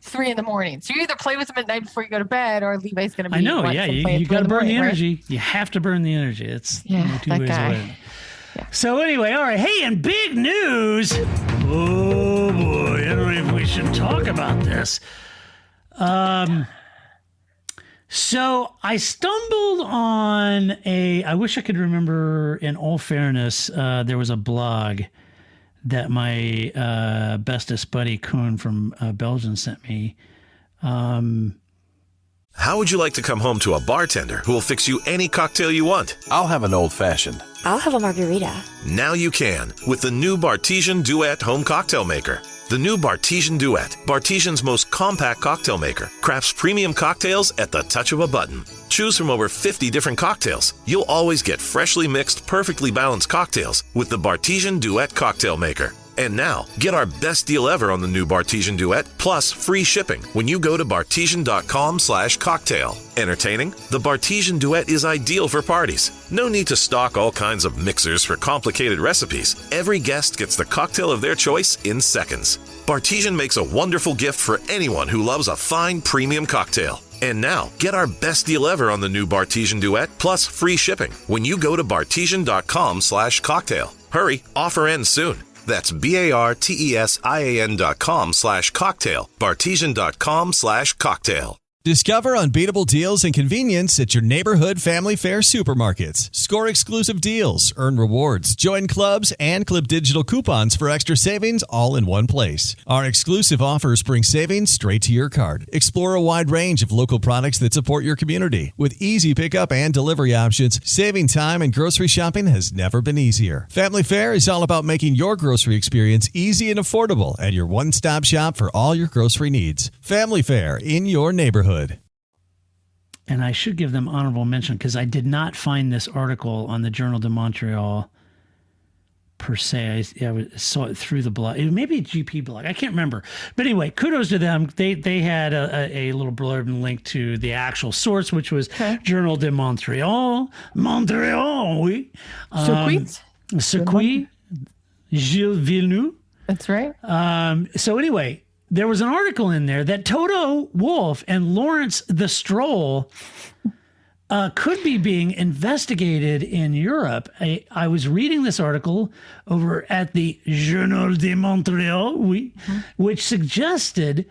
3 a.m. So you either play with them at night before you go to bed, or Levi's going to be. I know. Yeah, you got to burn the energy. Right? You have to burn the energy. It's two ways away. Yeah. So anyway, all right. Hey, and big news. Oh boy, I don't know if we should talk about this. So I stumbled on I wish I could remember, in all fairness, there was a blog that my bestest buddy Koen from Belgium sent me. How would you like to come home to a bartender who will fix you any cocktail you want? I'll have an old-fashioned. I'll have a margarita. Now you can with the new Bartesian Duet home cocktail maker. The new Bartesian Duet, Bartesian's most compact cocktail maker, crafts premium cocktails at the touch of a button. Choose from over 50 different cocktails. You'll always get freshly mixed, perfectly balanced cocktails with the Bartesian Duet cocktail maker. And now, get our best deal ever on the new Bartesian Duet, plus free shipping when you go to bartesian.com/cocktail. Entertaining? The Bartesian Duet is ideal for parties. No need to stock all kinds of mixers for complicated recipes. Every guest gets the cocktail of their choice in seconds. Bartesian makes a wonderful gift for anyone who loves a fine premium cocktail. And now, get our best deal ever on the new Bartesian Duet, plus free shipping when you go to bartesian.com/cocktail. Hurry, offer ends soon. That's BARTESIAN.com/cocktail. Bartesian.com/cocktail. Discover unbeatable deals and convenience at your neighborhood family fare supermarkets. Score exclusive deals, earn rewards, join clubs, and clip digital coupons for extra savings all in one place. Our exclusive offers bring savings straight to your card. Explore a wide range of local products that support your community. With easy pickup and delivery options, saving time and grocery shopping has never been easier. Family Fare is all about making your grocery experience easy and affordable at your one-stop shop for all your grocery needs. Family Fare in your neighborhood. And I should give them honorable mention because I did not find this article on the Journal de Montreal per se. I saw it through the blog. Maybe a GP blog. I can't remember. But anyway, kudos to them. They had a little blurb and link to the actual source, which was Journal de Montreal. Montreal, oui. Circuit. Gilles Villeneuve. That's right. So anyway, there was an article in there that Toto Wolff and Lawrence the Stroll could be being investigated in Europe. I was reading this article over at the Journal de Montréal, which suggested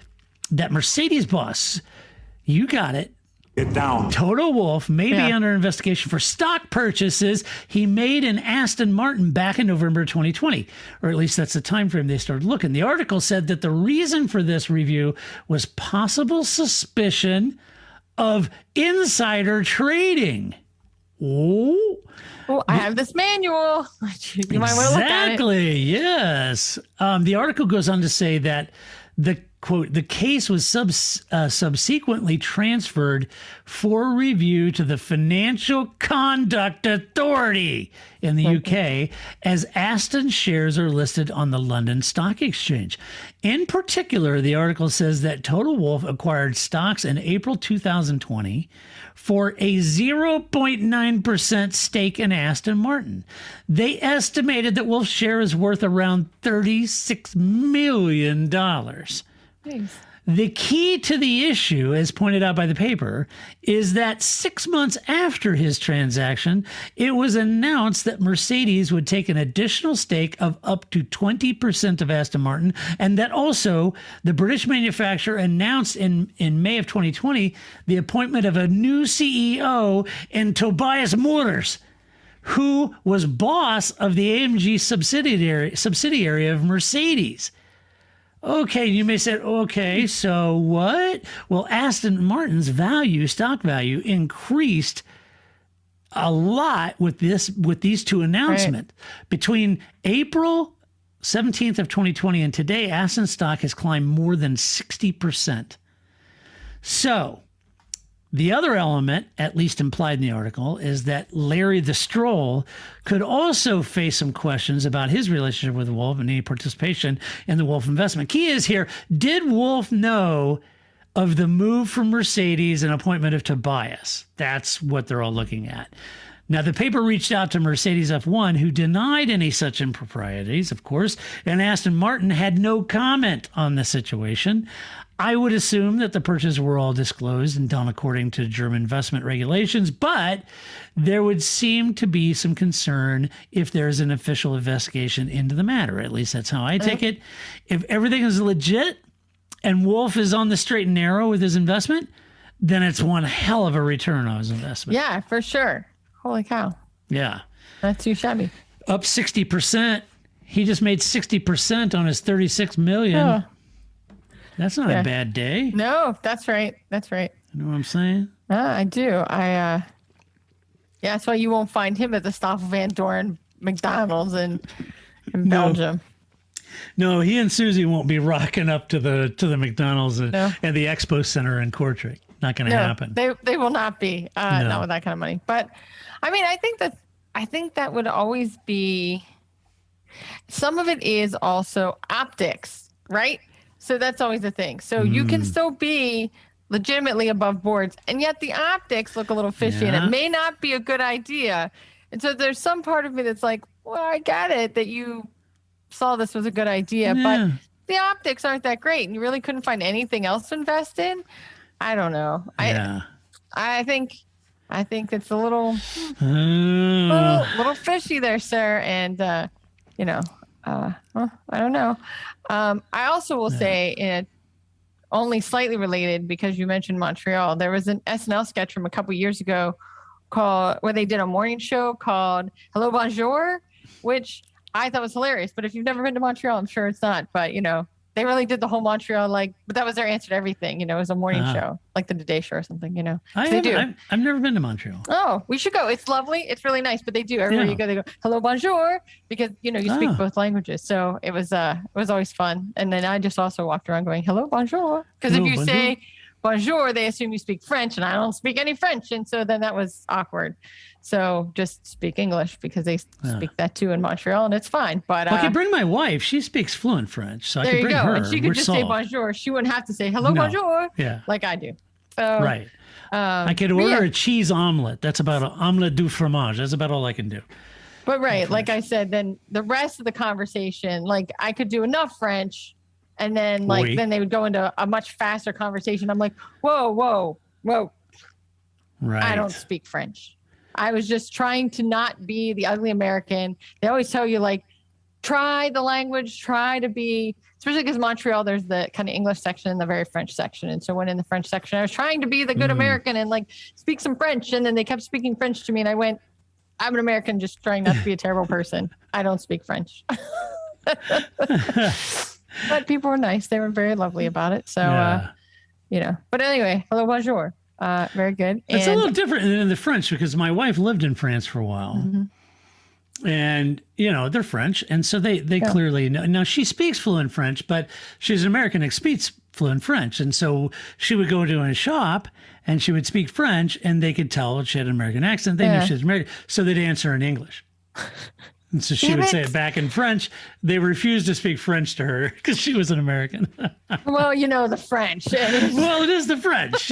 that Mercedes boss, you got it, Get down. Toto Wolff may be under investigation for stock purchases he made in Aston Martin back in November 2020, or at least that's the time frame they started looking. The article said that the reason for this review was possible suspicion of insider trading. Oh, I have this manual. You might want to look at it. Exactly, yes. The article goes on to say that the quote, the case was subsequently transferred for review to the Financial Conduct Authority in the UK, as Aston shares are listed on the London Stock Exchange. In particular, the article says that Toto Wolff acquired stocks in April 2020 for a 0.9% stake in Aston Martin. They estimated that Wolff's share is worth around $36 million. Nice. The key to the issue, as pointed out by the paper, is that 6 months after his transaction, it was announced that Mercedes would take an additional stake of up to 20% of Aston Martin, and that also the British manufacturer announced in May of 2020 the appointment of a new CEO in Tobias Motors, who was boss of the AMG subsidiary of Mercedes. Okay, you may say, okay, so what? Well, Aston Martin's stock value, increased a lot with these two announcements. Right. Between April 17th of 2020 and today, Aston stock has climbed more than 60%. So, the other element, at least implied in the article, is that Larry the Stroll could also face some questions about his relationship with Wolff and any participation in the Wolff investment. Key is here, did Wolff know of the move from Mercedes and appointment of Tobias? That's what they're all looking at. Now, the paper reached out to Mercedes F1, who denied any such improprieties, of course, and Aston Martin had no comment on the situation. I would assume that the purchases were all disclosed and done according to German investment regulations, but there would seem to be some concern if there's an official investigation into the matter. At least that's how I take it. If everything is legit and Wolff is on the straight and narrow with his investment, then it's one hell of a return on his investment. Yeah, for sure. Holy cow. Yeah. Not too shabby. Up 60%. He just made 60% on his $36 million. Oh. That's not a bad day. No, that's right. That's right. You know what I'm saying? I do. Yeah, that's why you won't find him at the Stoffel Van Doren McDonald's in Belgium. No, he and Susie won't be rocking up to the McDonald's and the Expo Center in Kortrijk. Not going to happen. They will not be. Not with that kind of money. But I mean, I think that would always be. Some of it is also optics, right? So that's always the thing. So you can still be legitimately above boards, and yet the optics look a little fishy, and it may not be a good idea. And so there's some part of me that's like, well, I get it that you saw this was a good idea, but the optics aren't that great, and you really couldn't find anything else to invest in. I don't know. I think it's a little fishy there, sir. And I don't know. I also will say, only slightly related, because you mentioned Montreal. There was an SNL sketch from a couple years ago where they did a morning show called Hello Bonjour, which I thought was hilarious. But if you've never been to Montreal, I'm sure it's not. But they really did the whole Montreal, but that was their answer to everything. It was a morning show, like the Today Show or something. They do. I've never been to Montreal. Oh, we should go. It's lovely. It's really nice. But they do. Everywhere you go, they go hello, bonjour, because you speak both languages. So it was always fun. And then I just also walked around going hello, bonjour, because if you say bonjour, they assume you speak French, and I don't speak any French, and so then that was awkward. So just speak English, because they speak that too in Montreal, and it's fine. But I could bring my wife. She speaks fluent French, so I could bring her. And she could just say bonjour. She wouldn't have to say hello, bonjour, like I do. So, right. I could order a cheese omelet. That's about an omelette du fromage. That's about all I can do. But like I said, then the rest of the conversation, I could do enough French, and then then they would go into a much faster conversation. I'm like, whoa. Right. I don't speak French. I was just trying to not be the ugly American. They always tell you, try the language, try to be, especially because Montreal, there's the kind of English section and the very French section. And so when in the French section, I was trying to be the good American and speak some French. And then they kept speaking French to me. And I went, I'm an American just trying not to be a terrible person. I don't speak French. But people were nice. They were very lovely about it. So, but anyway, hello, bonjour. Very good. It's a little different than the French, because my wife lived in France for a while, and they're French, and so they clearly know. Now she speaks fluent French, but she's an American and speaks fluent French, and so she would go into a shop and she would speak French, and they could tell she had an American accent. They knew she was American, so they'd answer in English. And so she would say it back in French. They refused to speak French to her because she was an American. Well, the French. Well, it is the French,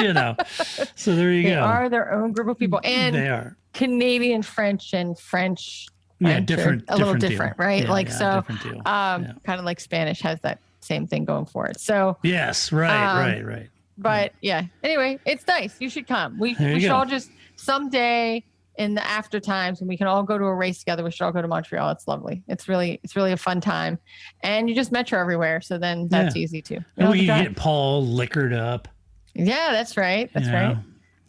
So there you go. They are their own group of people. And they are. Canadian French and French. Different. A little different, right? Different deal. Kind of like Spanish has that same thing going for it. So. Yes, right. But anyway, it's nice. You should come. We should all just someday in the after times when we can all go to a race together, we should all go to Montreal. It's lovely. It's really a fun time. And you just metro everywhere. So then that's easy too. And we can get Paul liquored up. Yeah, that's right. That's right.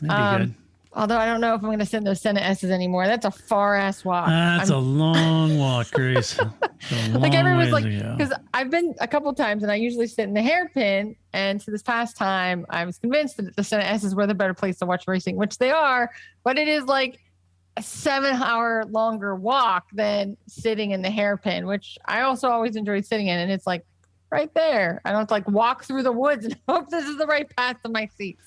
That'd be good. Although I don't know if I'm going to send those Senate S's anymore. That's a far ass walk. That's a long walk, Grace. Everyone's because I've been a couple times and I usually sit in the hairpin. And so this past time, I was convinced that the Senate S's were the better place to watch racing, which they are. But it is a 7-hour longer walk than sitting in the hairpin, which I also always enjoyed sitting in. And it's right there. I don't have to walk through the woods and hope this is the right path to my seats.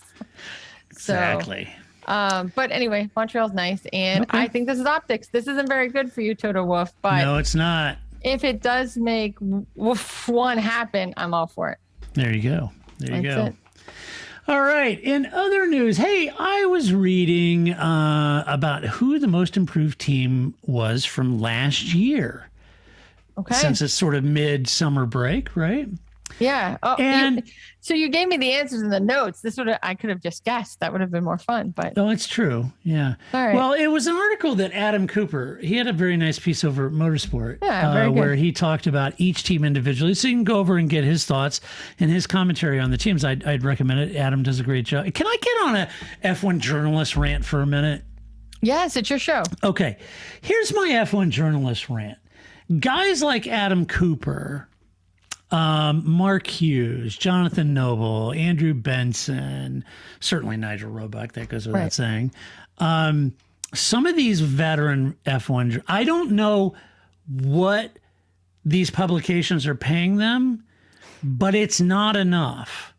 Exactly. But anyway, Montreal's nice. And I think this is optics. This isn't very good for you, Toto Wolff. But no, it's not. If it does make Wolf 1 happen, I'm all for it. There you go. There you go. It. All right. In other news, hey, I was reading about who the most improved team was from last year. Okay. Since it's sort of mid-summer break, right? Yeah. Oh, and so you gave me the answers in the notes. I could have just guessed. That would have been more fun. But it's true. Yeah. All right. Well, it was an article that Adam Cooper, he had a very nice piece over at Motorsport, where he talked about each team individually. So you can go over and get his thoughts and his commentary on the teams. I'd recommend it. Adam does a great job. Can I get on a F1 journalist rant for a minute? Yes, it's your show. Okay. Here's my F1 journalist rant. Guys like Adam Cooper Mark Hughes, Jonathan Noble, Andrew Benson, certainly Nigel Roebuck, that goes without saying. Some of these veteran F1, I don't know what these publications are paying them, but it's not enough.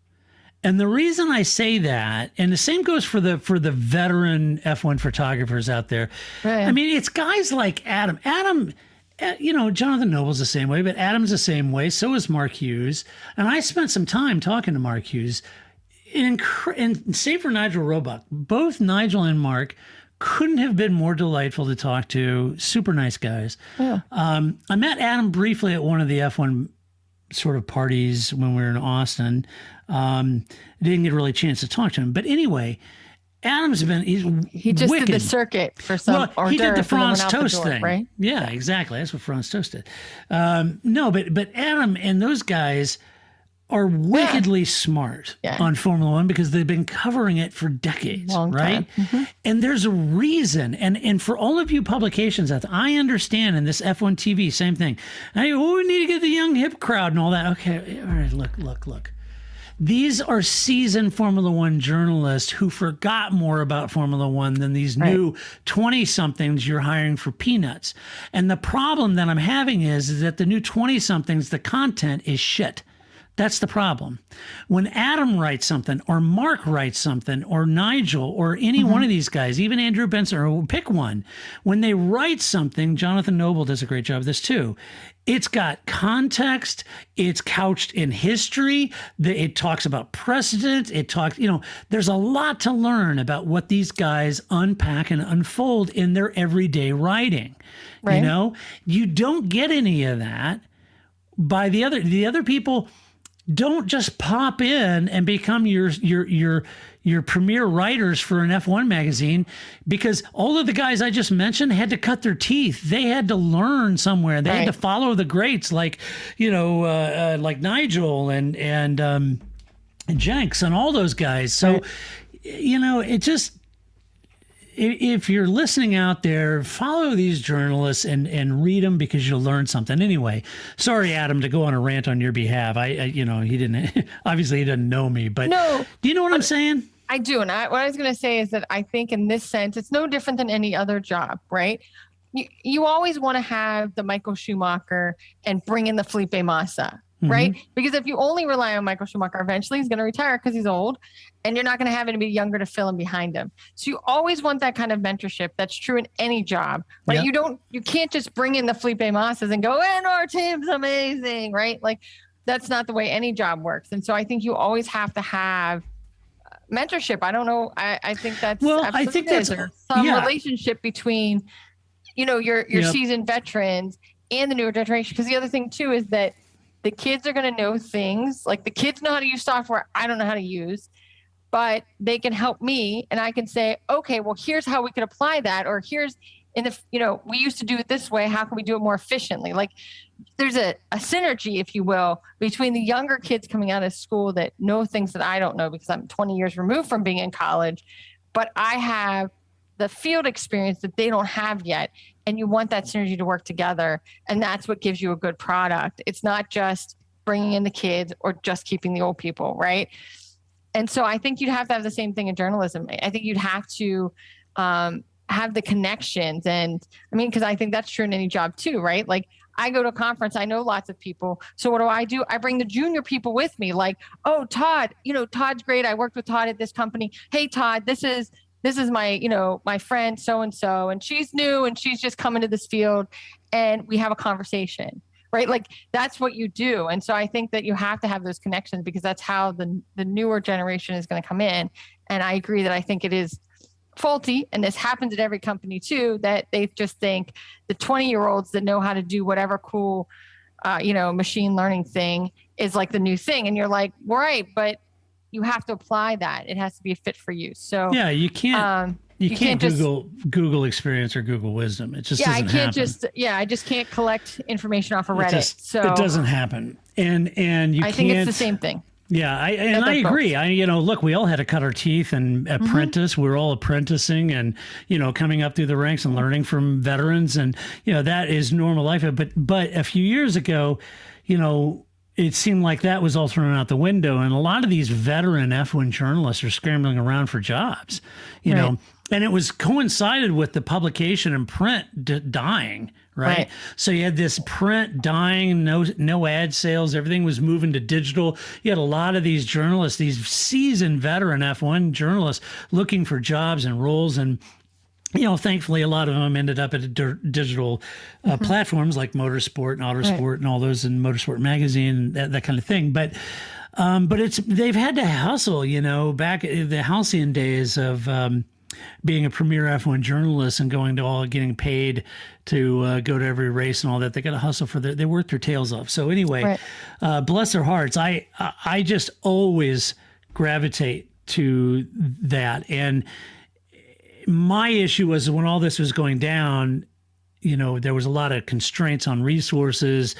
And the reason I say that, and the same goes for the veteran F1 photographers out there. Right. I mean, it's guys like Adam. Adam, Jonathan Noble's the same way, but Adam's the same way. So is Mark Hughes. And I spent some time talking to Mark Hughes. And save for Nigel Roebuck, both Nigel and Mark couldn't have been more delightful to talk to. Super nice guys. Yeah. I met Adam briefly at one of the F1 sort of parties when we were in Austin. Didn't get a really chance to talk to him. But anyway, Adam's he just wicked. Did the circuit for some he did the Franz Toast thing. Right? Yeah, exactly. That's what Franz Toast did. No, but Adam and those guys are wickedly smart on Formula One because they've been covering it for decades, right? Mm-hmm. And there's a reason. And for all of you publications out there, I understand in this F1 TV, same thing. We need to get the young hip crowd and all that. Okay, all right, look. These are seasoned Formula One journalists who forgot more about Formula One than these new 20-somethings you're hiring for peanuts. And the problem that I'm having is that the new 20-somethings, the content is shit. That's the problem. When Adam writes something or Mark writes something or Nigel or any one of these guys, even Andrew Benson, or pick one, when they write something, Jonathan Noble does a great job of this too. It's got context. It's couched in history. It talks about precedent. It talks, there's a lot to learn about what these guys unpack and unfold in their everyday writing. Right. You don't get any of that by the other people. Don't just pop in and become your premier writers for an F1 magazine, because all of the guys I just mentioned had to cut their teeth. They had to learn somewhere. They had to follow the greats like Nigel and Jenks and all those guys. So, it just, if you're listening out there, follow these journalists and read them because you'll learn something. Anyway, sorry, Adam, to go on a rant on your behalf. He didn't, obviously he doesn't know me, but no, do you know what I'm saying? I do. And what I was going to say is that I think in this sense, it's no different than any other job, right? You always want to have the Michael Schumacher and bring in the Felipe Massa. Right? Because if you only rely on Michael Schumacher, eventually he's going to retire because he's old, and you're not going to have anybody younger to fill in behind him. So you always want that kind of mentorship. That's true in any job. But you can't just bring in the Felipe Massas and go, and our team's amazing, right? Like, that's not the way any job works. And so I think you always have to have mentorship. I don't know. I think that's I think that's some relationship between, your seasoned veterans and the newer generation. Because the other thing too is that the kids are going to know things, like the kids know how to use software I don't know how to use, but they can help me, and I can say, okay, well, here's how we could apply that, or here's we used to do it this way. How can we do it more efficiently? Like, there's a synergy, if you will, between the younger kids coming out of school that know things that I don't know because I'm 20 years removed from being in college, but I have the field experience that they don't have yet. And you want that synergy to work together. And that's what gives you a good product. It's not just bringing in the kids or just keeping the old people, right? And so I think you'd have to have the same thing in journalism. I think you'd have to have the connections. And because I think that's true in any job too, right? Like, I go to a conference, I know lots of people. So what do? I bring the junior people with me. Like, oh, Todd, Todd's great. I worked with Todd at this company. Hey, Todd, this is my, my friend so-and-so, and she's new and she's just coming to this field, and we have a conversation, right? Like, that's what you do. And so I think that you have to have those connections because that's how the newer generation is going to come in. And I agree that I think it is faulty, and this happens at every company too, that they just think the 20-year-olds that know how to do whatever cool, machine learning thing is like the new thing. And you're like, right, but you have to apply that. It has to be a fit for you. So you can't Google experience or Google wisdom. It just doesn't happen. I just can't collect information off of Reddit. It doesn't happen. And I think it's the same thing. Yeah, I agree. Look, we all had to cut our teeth and apprentice. We were all apprenticing and, coming up through the ranks and learning from veterans. And, that is normal life. But a few years ago, it seemed like that was all thrown out the window. And a lot of these veteran F1 journalists are scrambling around for jobs, you know, and it was coincided with the publication and print dying. Right. So you had this print dying, no ad sales. Everything was moving to digital. You had a lot of these journalists, these seasoned veteran F1 journalists looking for jobs and roles. And, you know, thankfully, a lot of them ended up at digital platforms like Motorsport and Autosport and all those, and Motorsport Magazine and that kind of thing. But they've had to hustle, you know, back in the halcyon days of being a premier F1 journalist and getting paid to go to every race and all that. They got to hustle they work their tails off. So anyway, bless their hearts. I just always gravitate to that. And my issue was when all this was going down, you know, there was a lot of constraints on resources.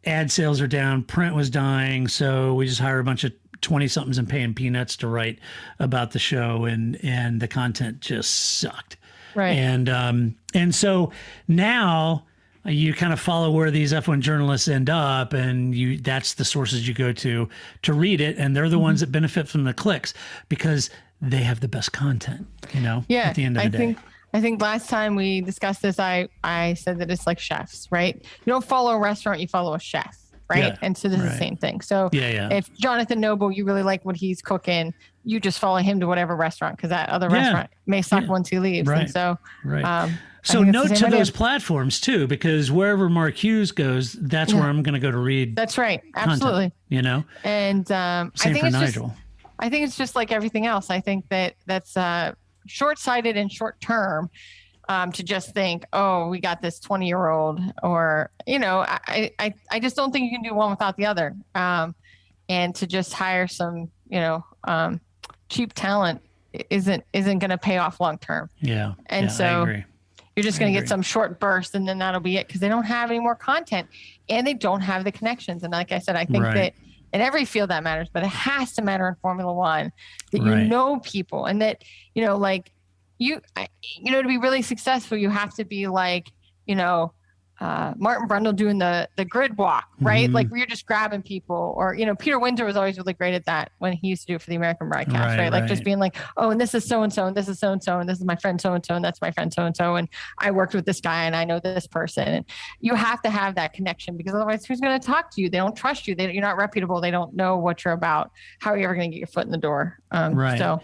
Ad sales are down, print was dying. So we just hired a bunch of 20-somethings and paying peanuts to write about the show, and the content just sucked. Right. And so now you kind of follow where these F1 journalists end up, and that's the sources you go to read it, and they're the ones that benefit from the clicks because they have the best content, you know, at the end of the day. I think last time we discussed this, I said that it's like chefs, right? You don't follow a restaurant, you follow a chef. Right. Yeah, and so this is the same thing. So if Jonathan Noble, you really like what he's cooking, you just follow him to whatever restaurant, because that other restaurant may suck once he leaves. Right. And so, so note to those platforms too, because wherever Mark Hughes goes, that's where I'm going to go to read. That's right. Absolutely. Content, you know, and same for Nigel. I think it's just like everything else. I think that's short-sighted and short-term. To just think, oh, we got this 20-year-old, or, you know, I just don't think you can do one without the other. And to just hire some, you know, cheap talent isn't going to pay off long term. Yeah. And so I agree. You're just going to get some short burst, and then that'll be it, because they don't have any more content and they don't have the connections. And like I said, I think that in every field that matters, but it has to matter in Formula One, that you know people, and that, you know, like, you know, to be really successful, you have to be like, you know, Martin Brundle doing the grid walk, right? Like, where you're just grabbing people, or, you know, Peter Winter was always really great at that when he used to do it for the American broadcast, right? Like, just being like, oh, and this is so-and-so, and this is so-and-so, and this is my friend so-and-so, and that's my friend so-and-so, and I worked with this guy, and I know this person. And you have to have that connection, because otherwise who's going to talk to you? They don't trust you. You're not reputable. They don't know what you're about. How are you ever going to get your foot in the door? So,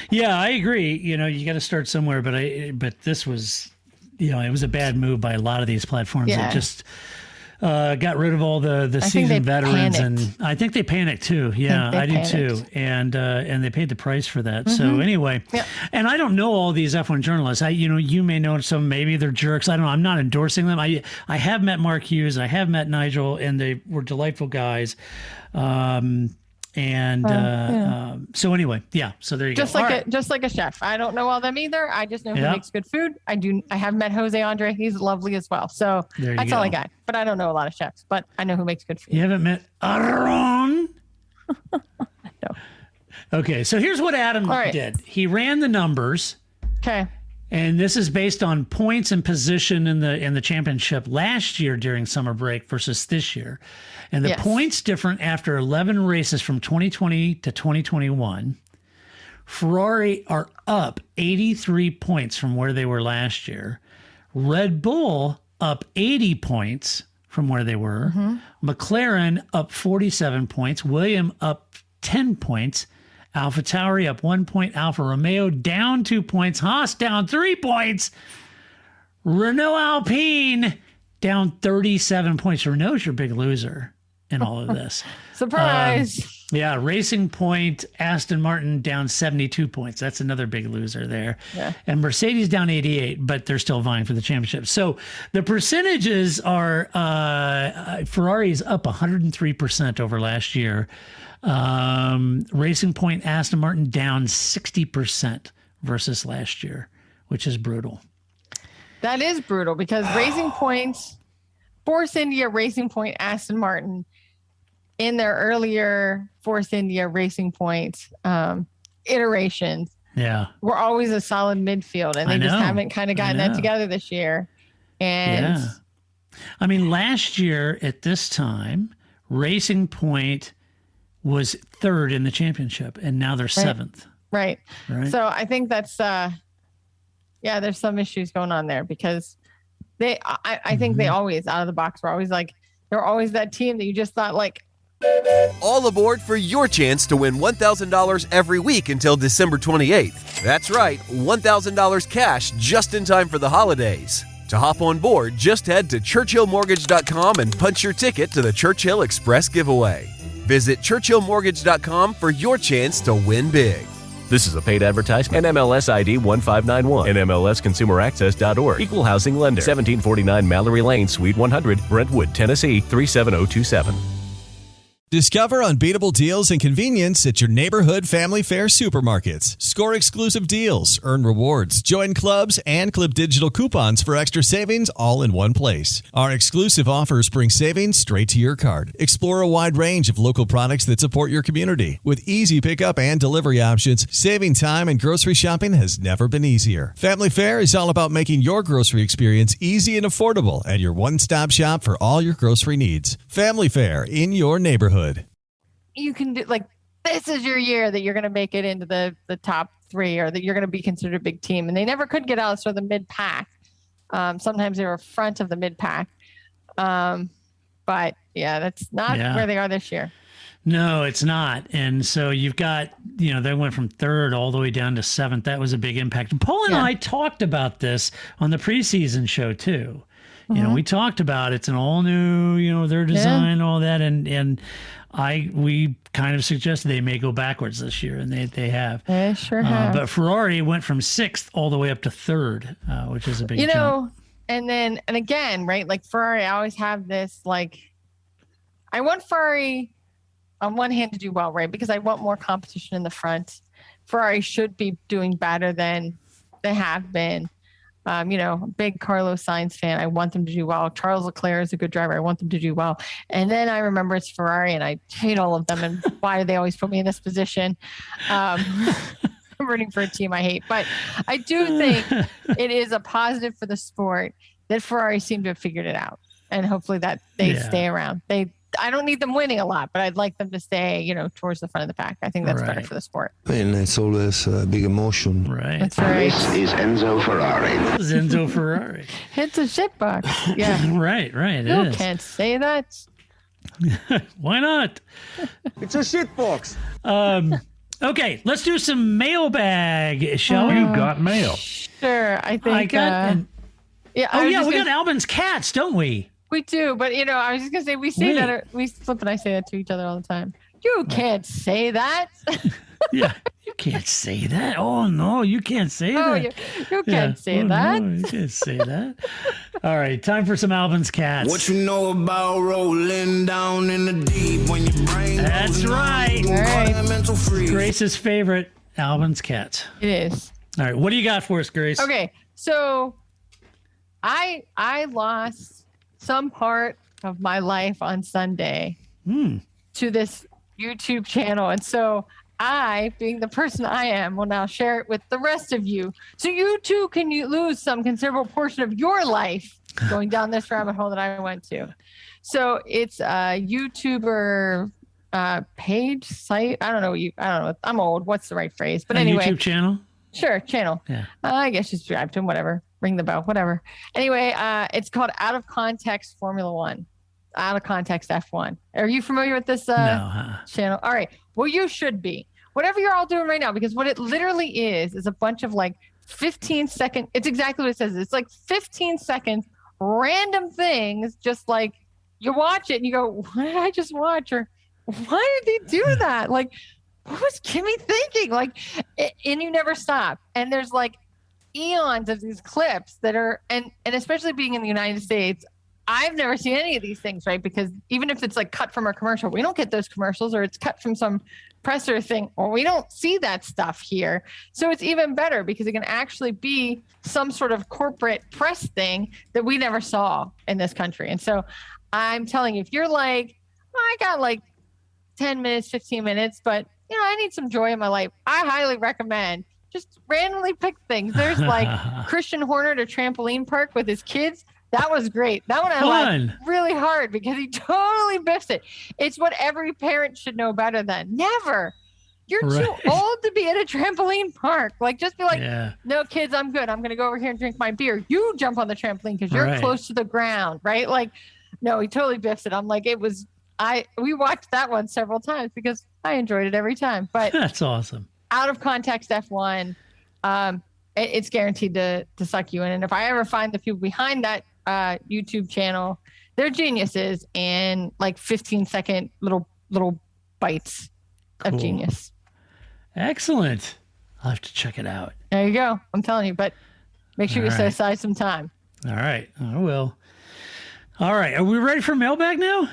yeah, I agree. You know, you got to start somewhere, but this was, you know, it was a bad move by a lot of these platforms that just got rid of all the seasoned veterans, and I think they panicked too. Yeah, I do too, and they paid the price for that. So anyway, and I don't know all these F1 journalists. You may know some. Maybe they're jerks. I don't know. I'm not endorsing them. I have met Mark Hughes. I have met Nigel, and they were delightful guys. So anyway, so there you go. Just like a chef. I don't know all them either. I just know who makes good food. I have met Jose Andre. He's lovely as well. So that's all I got. But I don't know a lot of chefs, but I know who makes good food. You haven't met Aaron? No. Okay, so here's what Adam did. He ran the numbers. Okay. And this is based on points and position in the championship last year during summer break versus this year. And the points different after 11 races from 2020 to 2021. Ferrari are up 83 points from where they were last year. Red Bull up 80 points from where they were. McLaren up 47 points. Williams up 10 points. AlphaTauri up 1 point. Alfa Romeo down 2 points. Haas down 3 points. Renault Alpine down 37 points. Renault's your big loser in all of this. Surprise. Racing Point, Aston Martin down 72 points. That's another big loser there. Yeah. And Mercedes down 88, but they're still vying for the championship. So the percentages are Ferrari's up 103% over last year. Racing Point, Aston Martin down 60% versus last year, which is brutal. That is brutal, because Racing Point's Force India, Racing Point, Aston Martin in their earlier Force India, Racing Point iterations were always a solid midfield, and they just haven't kind of gotten that together this year. And I mean, last year at this time, Racing Point was third in the championship, and now they're seventh. Right. So I think that's, there's some issues going on there because I think they always, out of the box, were always like, they're always that team that you just thought like. All aboard for your chance to win $1,000 every week until December 28th. That's right, $1,000 cash just in time for the holidays. To hop on board, just head to churchillmortgage.com and punch your ticket to the Churchill Express giveaway. Visit churchillmortgage.com for your chance to win big. This is a paid advertisement. NMLS ID 1591. NMLSconsumeraccess.org. Equal housing lender. 1749 Mallory Lane, Suite 100, Brentwood, Tennessee 37027. Discover unbeatable deals and convenience at your neighborhood family fare supermarkets. Score exclusive deals, earn rewards, join clubs, and clip digital coupons for extra savings all in one place. Our exclusive offers bring savings straight to your card. Explore a wide range of local products that support your community. With easy pickup and delivery options, saving time and grocery shopping has never been easier. Family Fare is all about making your grocery experience easy and affordable and your one-stop shop for all your grocery needs. Family Fare in your neighborhood. You can do like, this is your year that you're going to make it into the top three, or that you're going to be considered a big team. And they never could get out of sort of the mid pack. Sometimes they were front of the mid pack. But yeah, that's not where they are this year. No, it's not. And so you've got, they went from third all the way down to seventh. That was a big impact. And Paul and I talked about this on the preseason show too. We talked about it's an all new, their design, all that. And we kind of suggested they may go backwards this year, and they have. They sure have. But Ferrari went from sixth all the way up to third, which is a big jump. And again, right? Like Ferrari, I always have this, like, I want Ferrari on one hand to do well, right? Because I want more competition in the front. Ferrari should be doing better than they have been. Big Carlos Sainz fan. I want them to do well. Charles Leclerc is a good driver. I want them to do well. And then I remember it's Ferrari, and I hate all of them. And why do they always put me in this position? I'm rooting for a team I hate. But I do think it is a positive for the sport that Ferrari seem to have figured it out. And hopefully that they stay around. I don't need them winning a lot, but I'd like them to stay, towards the front of the pack. I think that's better for the sport. And it's always a big emotion. Right. That's right. This is Enzo Ferrari. Enzo Ferrari. It's a shitbox. Yeah. right. You can't say that. Why not? It's a shitbox. Okay, let's do some mailbag, shall we? You got mail. Sure. I think. I got. we got Albin's cats, don't we? We do, but I was just gonna say we say that Flip and I say that to each other all the time. You can't say that. Yeah, you can't say that. Oh no, you can't say that. You can't say that. No, you can't say that. All right, time for some Albin's cats. What you know about rolling down in the deep when your brain? That's right. All right. Grace's favorite, Albin's cats. It is. All right, what do you got for us, Grace? Okay, so I lost some part of my life on Sunday to this YouTube channel. And so I, being the person I am, will now share it with the rest of you. So you too can lose some considerable portion of your life going down this rabbit hole that I went to. So it's a YouTuber page, site. I don't know. I'm old. What's the right phrase? But anyway. YouTube channel? Sure, channel. Yeah. I guess just subscribe to him, whatever. Ring the bell, whatever. Anyway, it's called Out of Context Formula One. Out of Context F1. Are you familiar with this channel? All right. Well, you should be. Whatever you're all doing right now, because what it literally is a bunch of like 15-second. It's exactly what it says. It's like 15 seconds, random things, just like you watch it and you go, what did I just watch? Or why did they do that? Like, what was Kimmy thinking? Like, and you never stop. And there's like eons of these clips that are, and especially being in the United States, I've never seen any of these things, right? Because even if it's like cut from a commercial, we don't get those commercials, or it's cut from some presser thing, or we don't see that stuff here. So it's even better because it can actually be some sort of corporate press thing that we never saw in this country. And so I'm telling you, if you're like, I got like 10 minutes, 15 minutes, but I need some joy in my life, I highly recommend just randomly pick things. There's like Christian Horner at a trampoline park with his kids. That was great. That one I laughed really hard because he totally biffs it. It's what every parent should know better than. Never. You're too old to be at a trampoline park. Like, just be like, no, kids, I'm good. I'm going to go over here and drink my beer. You jump on the trampoline because you're close to the ground, right? Like, no, he totally biffs it. I'm like, we watched that one several times because I enjoyed it every time. But that's awesome. Out of context F1, it's guaranteed to suck you in. And if I ever find the people behind that YouTube channel, they're geniuses and like 15-second little bites of genius. Excellent. I'll have to check it out. There you go. I'm telling you, but make sure you set aside some time. All right. I will. All right. Are we ready for mailbag now?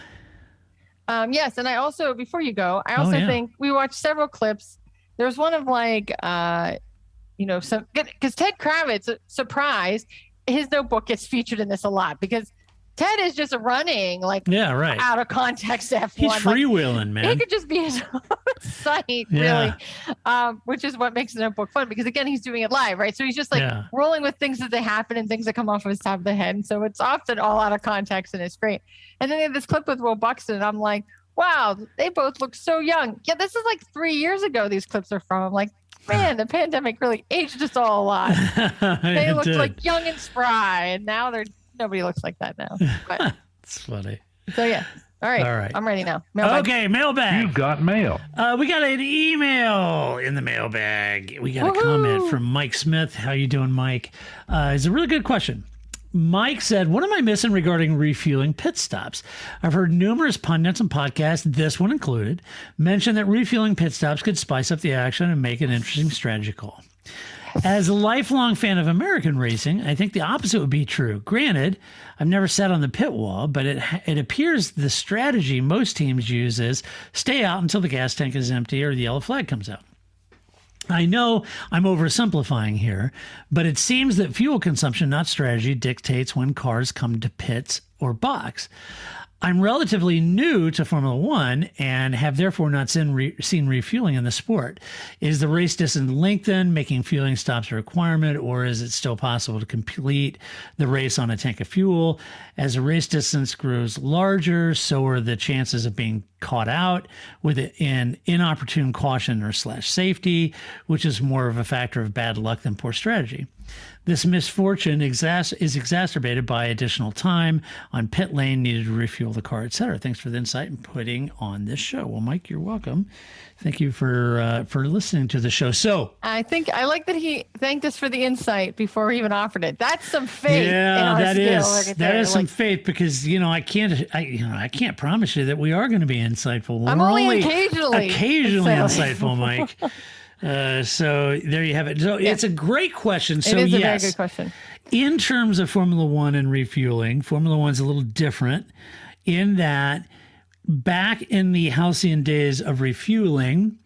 Yes. And I also, before you go, I also think we watched several clips. There's one of like, some, because Ted Kravitz, surprise, his notebook gets featured in this a lot because Ted is just running out of context F1. He's freewheeling, man. He could just be his own site, really, which is what makes the notebook fun because, again, he's doing it live, right? So he's just rolling with things as they happen and things that come off of his top of the head. And so it's often all out of context and it's great. And then they have this clip with Will Buxton and I'm like, wow, they both look so young. Yeah, this is like 3 years ago these clips are from. I'm like, man, the pandemic really aged us all a lot. They looked like young and spry, and now nobody looks like that now. But, it's funny. So, yeah. All right. I'm ready now. Mailbag. Okay, mailbag. You got mail. We got an email in the mailbag. We got a comment from Mike Smith. How you doing, Mike? It's a really good question. Mike said, what am I missing regarding refueling pit stops? I've heard numerous pundits and podcasts, this one included, mention that refueling pit stops could spice up the action and make an interesting strategy call. As a lifelong fan of American racing, I think the opposite would be true. Granted, I've never sat on the pit wall, but it appears the strategy most teams use is stay out until the gas tank is empty or the yellow flag comes out. I know I'm oversimplifying here, but it seems that fuel consumption, not strategy, dictates when cars come to pits or box. I'm relatively new to Formula One and have therefore not seen refueling in the sport. Is the race distance lengthened, making fueling stops a requirement, or is it still possible to complete the race on a tank of fuel? As the race distance grows larger, so are the chances of being caught out with an inopportune caution or /safety, which is more of a factor of bad luck than poor strategy. This misfortune is exacerbated by additional time on pit lane needed to refuel the car, etc. Thanks for the insight and putting on this show. Well, Mike, you're welcome. Thank you for listening to the show. So I like that he thanked us for the insight before he even offered it. That's some faith. Yeah, in our that is some faith because I can't promise you that we are going to be insightful. I'm only occasionally insightful, Mike. So there you have it. So it's a great question. So it is a very good question. In terms of Formula One and refueling, Formula One's a little different in that back in the halcyon days of refueling,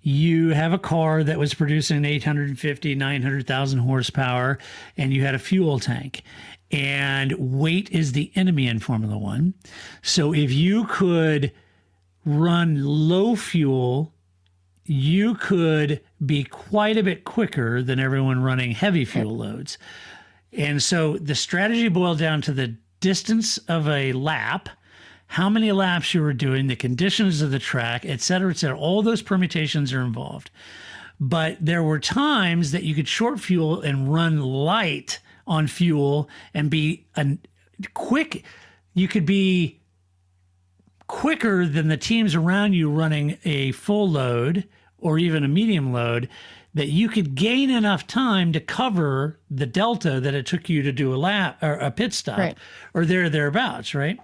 you have a car that was producing 850, 900,000 horsepower, and you had a fuel tank. And weight is the enemy in Formula One. So if you could run low fuel, you could be quite a bit quicker than everyone running heavy fuel loads. And so the strategy boiled down to the distance of a lap, how many laps you were doing, the conditions of the track, et cetera, et cetera. All those permutations are involved. But there were times that you could short fuel and run light on fuel and be quick. You could be quicker than the teams around you running a full load or even a medium load, that you could gain enough time to cover the delta that it took you to do a lap or a pit stop or thereabouts, right?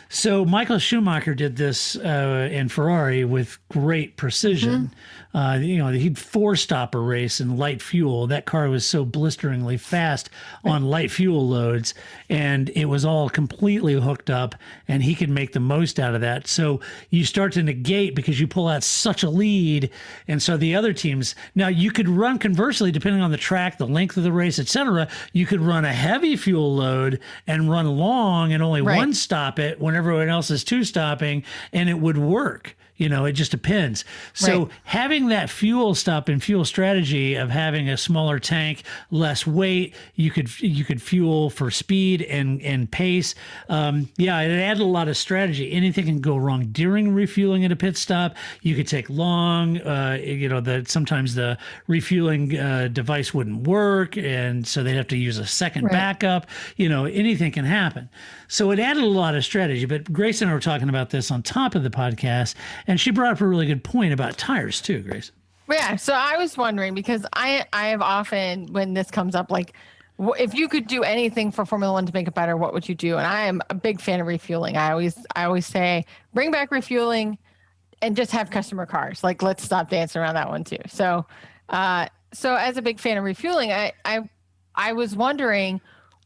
So Michael Schumacher did this in Ferrari with great precision. He'd four-stop a race in light fuel. That car was so blisteringly fast on light fuel loads, and it was all completely hooked up, and he could make the most out of that. So you start to negate because you pull out such a lead, and so the other teams... Now, you could run conversely, depending on the track, the length of the race, etc. You could run a heavy fuel load and run long and only one stop it when everyone else is two-stopping, and it would work. It just depends. So having that fuel stop and fuel strategy of having a smaller tank, less weight, you could fuel for speed and pace. It added a lot of strategy. Anything can go wrong during refueling at a pit stop. You could take long. Sometimes the refueling device wouldn't work, and so they'd have to use a second backup. Anything can happen. So it added a lot of strategy. But Grace and I were talking about this on top of the podcast. And she brought up a really good point about tires too, Grace. Yeah. So I was wondering, because I have often, when this comes up, like, if you could do anything for Formula One to make it better, what would you do? And I am a big fan of refueling. I always say, bring back refueling and just have customer cars. Like, let's stop dancing around that one too. So as a big fan of refueling, I was wondering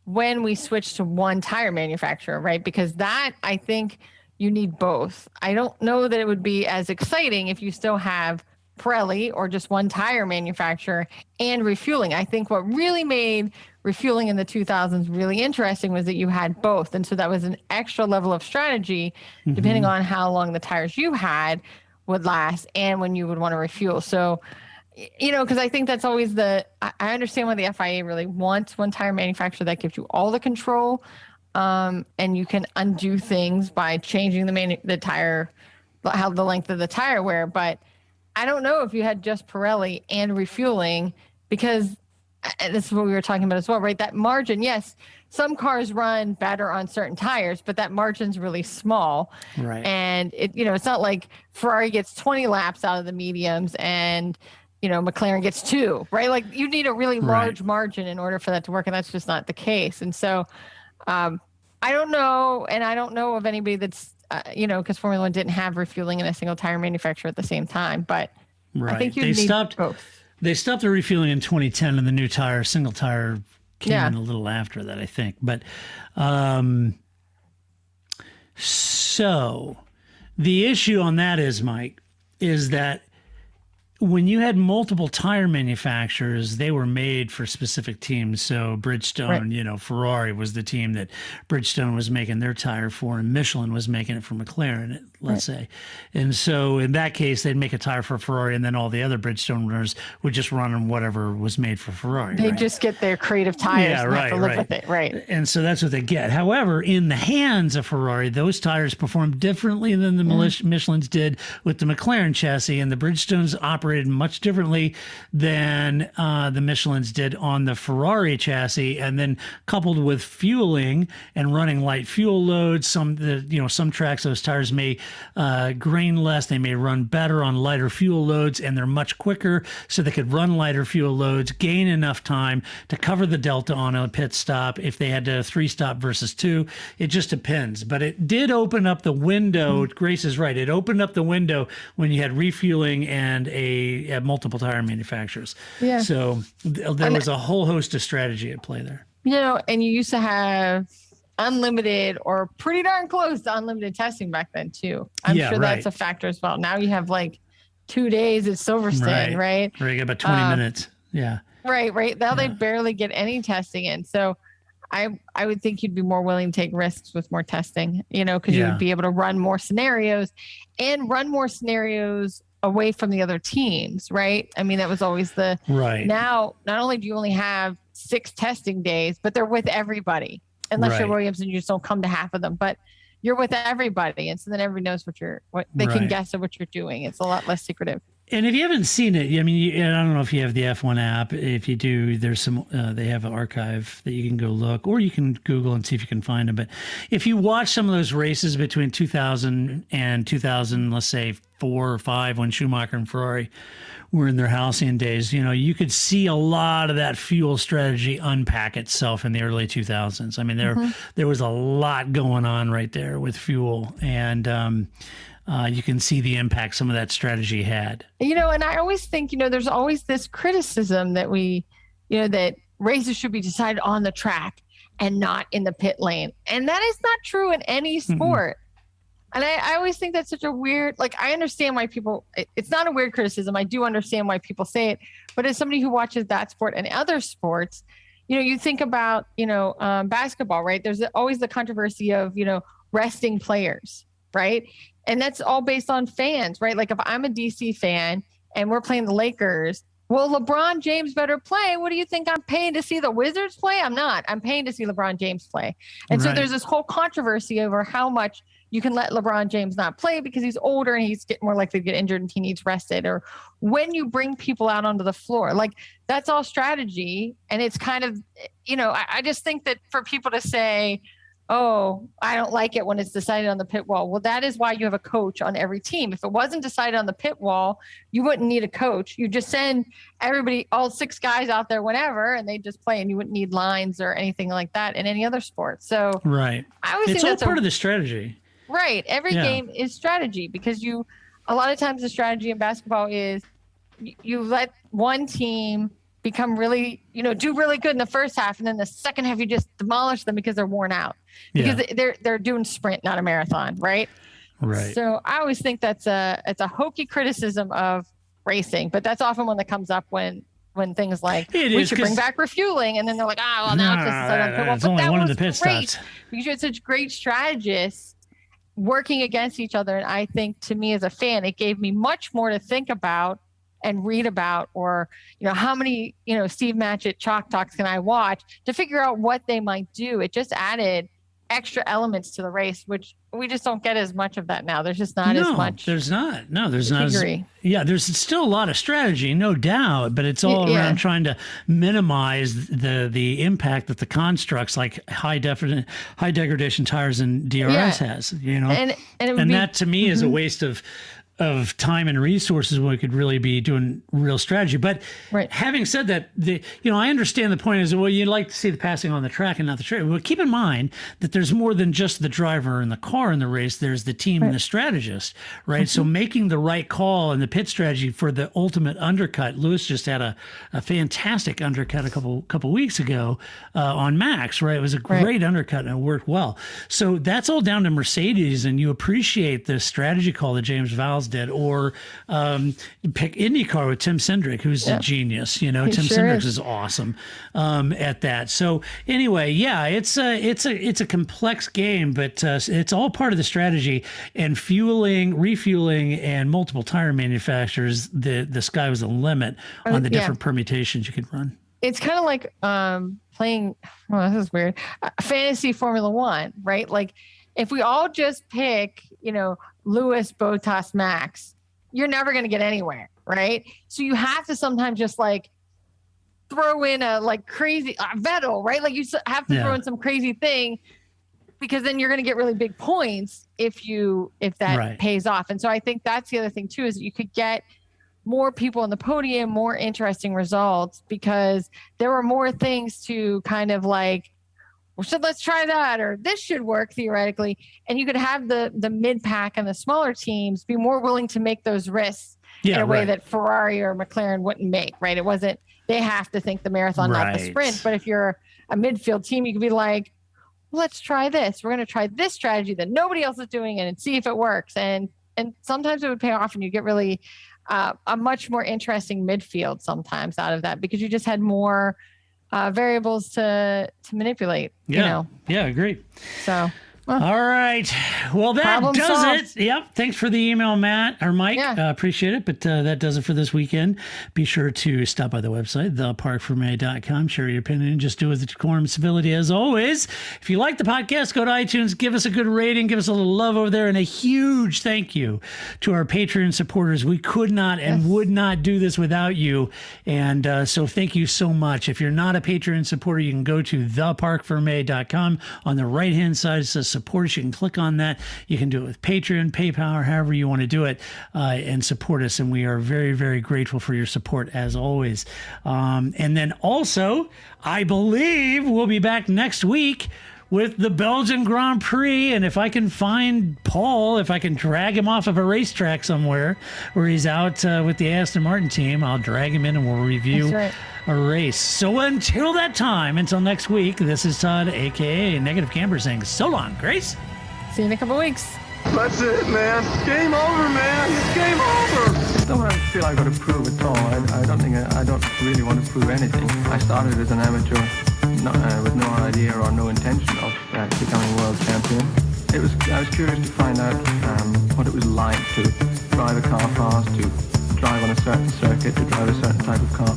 when we switch to one tire manufacturer, right? Because that, I think, you need both. I don't know that it would be as exciting if you still have Pirelli or just one tire manufacturer and refueling. I think what really made refueling in the 2000s really interesting was that you had both. And so that was an extra level of strategy, depending on how long the tires you had would last and when you would want to refuel. So, because I think that's always I understand why the FIA really wants one tire manufacturer that gives you all the control. And you can undo things by changing the tire, how the length of the tire wear. But I don't know if you had just Pirelli and refueling, because this is what we were talking about as well, right? That margin, yes, some cars run better on certain tires, but that margin's really small. Right. And it's not like Ferrari gets 20 laps out of the mediums and McLaren gets 2, right? Like, you need a really large margin in order for that to work, and that's just not the case. And so I don't know, and I don't know of anybody that's, because Formula One didn't have refueling in a single tire manufacturer at the same time. But I think you need both. They stopped the refueling in 2010, and the new single tire came in a little after that, I think. But so the issue on that is, Mike, is that when you had multiple tire manufacturers, they were made for specific teams. So Bridgestone, Ferrari was the team that Bridgestone was making their tire for, and Michelin was making it for McLaren, let's say. And so in that case, they'd make a tire for Ferrari, and then all the other Bridgestone runners would just run on whatever was made for Ferrari. They just get their creative tires and have to live with it. Right. And so that's what they get. However, in the hands of Ferrari, those tires performed differently than the Michelins did with the McLaren chassis, and the Bridgestones operated much differently than the Michelins did on the Ferrari chassis. And then coupled with fueling and running light fuel loads, some tracks, those tires may grain less, they may run better on lighter fuel loads, and they're much quicker, so they could run lighter fuel loads, gain enough time to cover the delta on a pit stop if they had to 3-stop versus 2. It just depends. But it did open up the window. Grace is right. It opened up the window when you had refueling and a multiple tire manufacturers. Yeah. So there was a whole host of strategy at play there. And you used to have unlimited, or pretty darn close to unlimited testing back then too. I'm sure that's a factor as well. Now you have like 2 days at Silverstone, right? Where you get about 20 minutes. Yeah. Right. Now they barely get any testing in. So I would think you'd be more willing to take risks with more testing, because you would be able to run more scenarios away from the other teams, right? I mean, that was always now, not only do you only have 6 testing days, but they're with everybody, unless you're Williams and you just don't come to half of them, but you're with everybody. And so then everybody knows what they can guess at what you're doing. It's a lot less secretive. And if you haven't seen it, I mean, I don't know if you have the F1 app. If you do, there's some, they have an archive that you can go look, or you can Google and see if you can find them. But if you watch some of those races between 2000 and 2000, let's say 4 or 5, when Schumacher and Ferrari were in their halcyon days, you could see a lot of that fuel strategy unpack itself in the early 2000s. I mean, there was a lot going on right there with fuel, and you can see the impact some of that strategy had. And I always think, there's always this criticism that that races should be decided on the track and not in the pit lane. And that is not true in any sport. And I always think that's such a weird, I understand why people, it's not a weird criticism. I do understand why people say it. But as somebody who watches that sport and other sports, you think about, basketball, right? There's always the controversy of, resting players. right? And that's all based on fans, right? Like if I'm a DC fan and we're playing the Lakers, well, LeBron James better play. What do you think I'm paying to see the Wizards play? I'm not. I'm paying to see LeBron James play. And so there's this whole controversy over how much you can let LeBron James not play because he's older and he's more likely to get injured and he needs rested, or when you bring people out onto the floor. Like that's all strategy. And it's kind of, I just think that for people to say, oh, I don't like it when it's decided on the pit wall. Well, that is why you have a coach on every team. If it wasn't decided on the pit wall, you wouldn't need a coach. You just send everybody, all 6 guys out there whenever, and they just play, and you wouldn't need lines or anything like that in any other sport. So right. I always it's think all that's part of the strategy. Right. Every game is strategy because a lot of times the strategy in basketball is you let one team become really, do really good in the first half. And then the second half, you just demolish them because they're worn out because they're doing sprint, not a marathon. Right. Right. So I always think it's a hokey criticism of racing, but that's often one that comes up when things like we should bring back refueling. And then they're like, now it's only one of the pit great stops. Because you had such great strategists working against each other. And I think to me as a fan, it gave me much more to think about and read about, or, how many, Steve Matchett Chalk Talks can I watch to figure out what they might do. It just added extra elements to the race, which we just don't get as much of that now. There's just not as much. There's not. No, there's not. There's still a lot of strategy, no doubt, but it's all around trying to minimize the impact that the constructs like high degradation tires and DRS has, and that to me is a waste of time and resources when we could really be doing real strategy. But having said that, I understand the point is, well, you'd like to see the passing on the track and not the track. Well, keep in mind that there's more than just the driver and the car in the race. There's the team and the strategist, right? Mm-hmm. So making the right call and the pit strategy for the ultimate undercut. Lewis just had a fantastic undercut a couple weeks ago on Max, right? It was a great undercut and it worked well. So that's all down to Mercedes, and you appreciate the strategy call that James Vowles did, or pick IndyCar with Tim Cindric, who's a genius. Tim Cindric is awesome at that. So anyway, it's a complex game, but it's all part of the strategy. And refueling, and multiple tire manufacturers. The sky was the limit on the different permutations you could run. It's kind of like playing. Well, this is weird. Fantasy Formula One, right? Like if we all just pick, Lewis, Bottas, Max, you're never going to get anywhere, right? So you have to sometimes just like throw in a like crazy Vettel, right? Like you have to throw in some crazy thing, because then you're going to get really big points if that pays off. And so I think that's the other thing too, is that you could get more people on the podium, more interesting results, because there were more things to kind of like, well, let's try that, or this should work theoretically. And you could have the mid-pack and the smaller teams be more willing to make those risks in a way that Ferrari or McLaren wouldn't make, right? It wasn't, they have to think the marathon, not the sprint. But if you're a midfield team, you could be like, let's try this. We're going to try this strategy that nobody else is doing and see if it works. And sometimes it would pay off, and you get really a much more interesting midfield sometimes out of that, because you just had more variables to manipulate. Yeah, agree. So all right, well, that does solved. it. Yep, thanks for the email, Matt or Mike. Appreciate it. But that does it for this weekend. Be sure to stop by the website, theparkfermé.com. Share your opinion. Just do it with decorum and civility as always. If you like the podcast, go to iTunes, give us a good rating, give us a little love over there, and a huge thank you to our Patreon supporters. We could not and would not do this without you, and so thank you so much. If you're not a Patreon supporter, you can go to theparkfermé.com. On the right hand side, it says support us. You can click on that. You can do it with Patreon, PayPal, or however you want to do it, and support us. And we are very, very grateful for your support as always. And then also, I believe we'll be back next week with the Belgian Grand Prix. And if I can find Paul, if I can drag him off of a racetrack somewhere where he's out with the Aston Martin team, I'll drag him in and we'll review a race. So until that time, until next week, this is Todd, a.k.a. Negative Camper, saying so long, Grace. See you in a couple weeks. That's it, man. Game over, man. It's game over. I don't feel I've got to prove at all. I don't really want to prove anything. I started as an amateur with no idea or no intention of becoming world champion. I was curious to find out what it was like to drive a car fast, to drive on a certain circuit, to drive a certain type of car.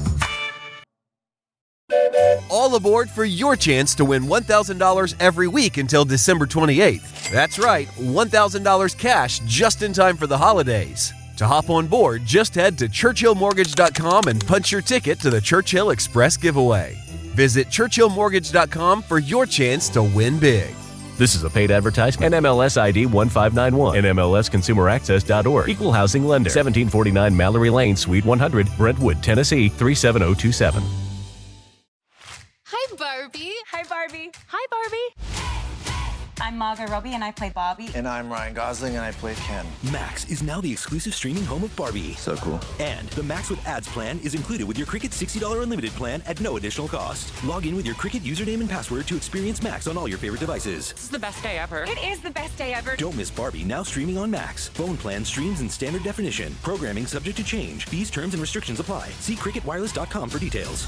All aboard for your chance to win $1,000 every week until December 28th. That's right, $1,000 cash just in time for the holidays. To hop on board, just head to churchillmortgage.com and punch your ticket to the Churchill Express giveaway. Visit churchillmortgage.com for your chance to win big. This is a paid advertisement. NMLS ID 1591. NMLSconsumeraccess.org. Equal housing lender. 1749 Mallory Lane, Suite 100, Brentwood, Tennessee 37027. Hi, Barbie. Hi, Barbie. Hi, Barbie. I'm Margot Robbie, and I play Barbie. And I'm Ryan Gosling, and I play Ken. Max is now the exclusive streaming home of Barbie. So cool. And the Max with Ads plan is included with your Cricket $60 unlimited plan at no additional cost. Log in with your Cricket username and password to experience Max on all your favorite devices. This is the best day ever. It is the best day ever. Don't miss Barbie, now streaming on Max. Phone plan streams in standard definition. Programming subject to change. Fees, terms, and restrictions apply. See cricketwireless.com for details.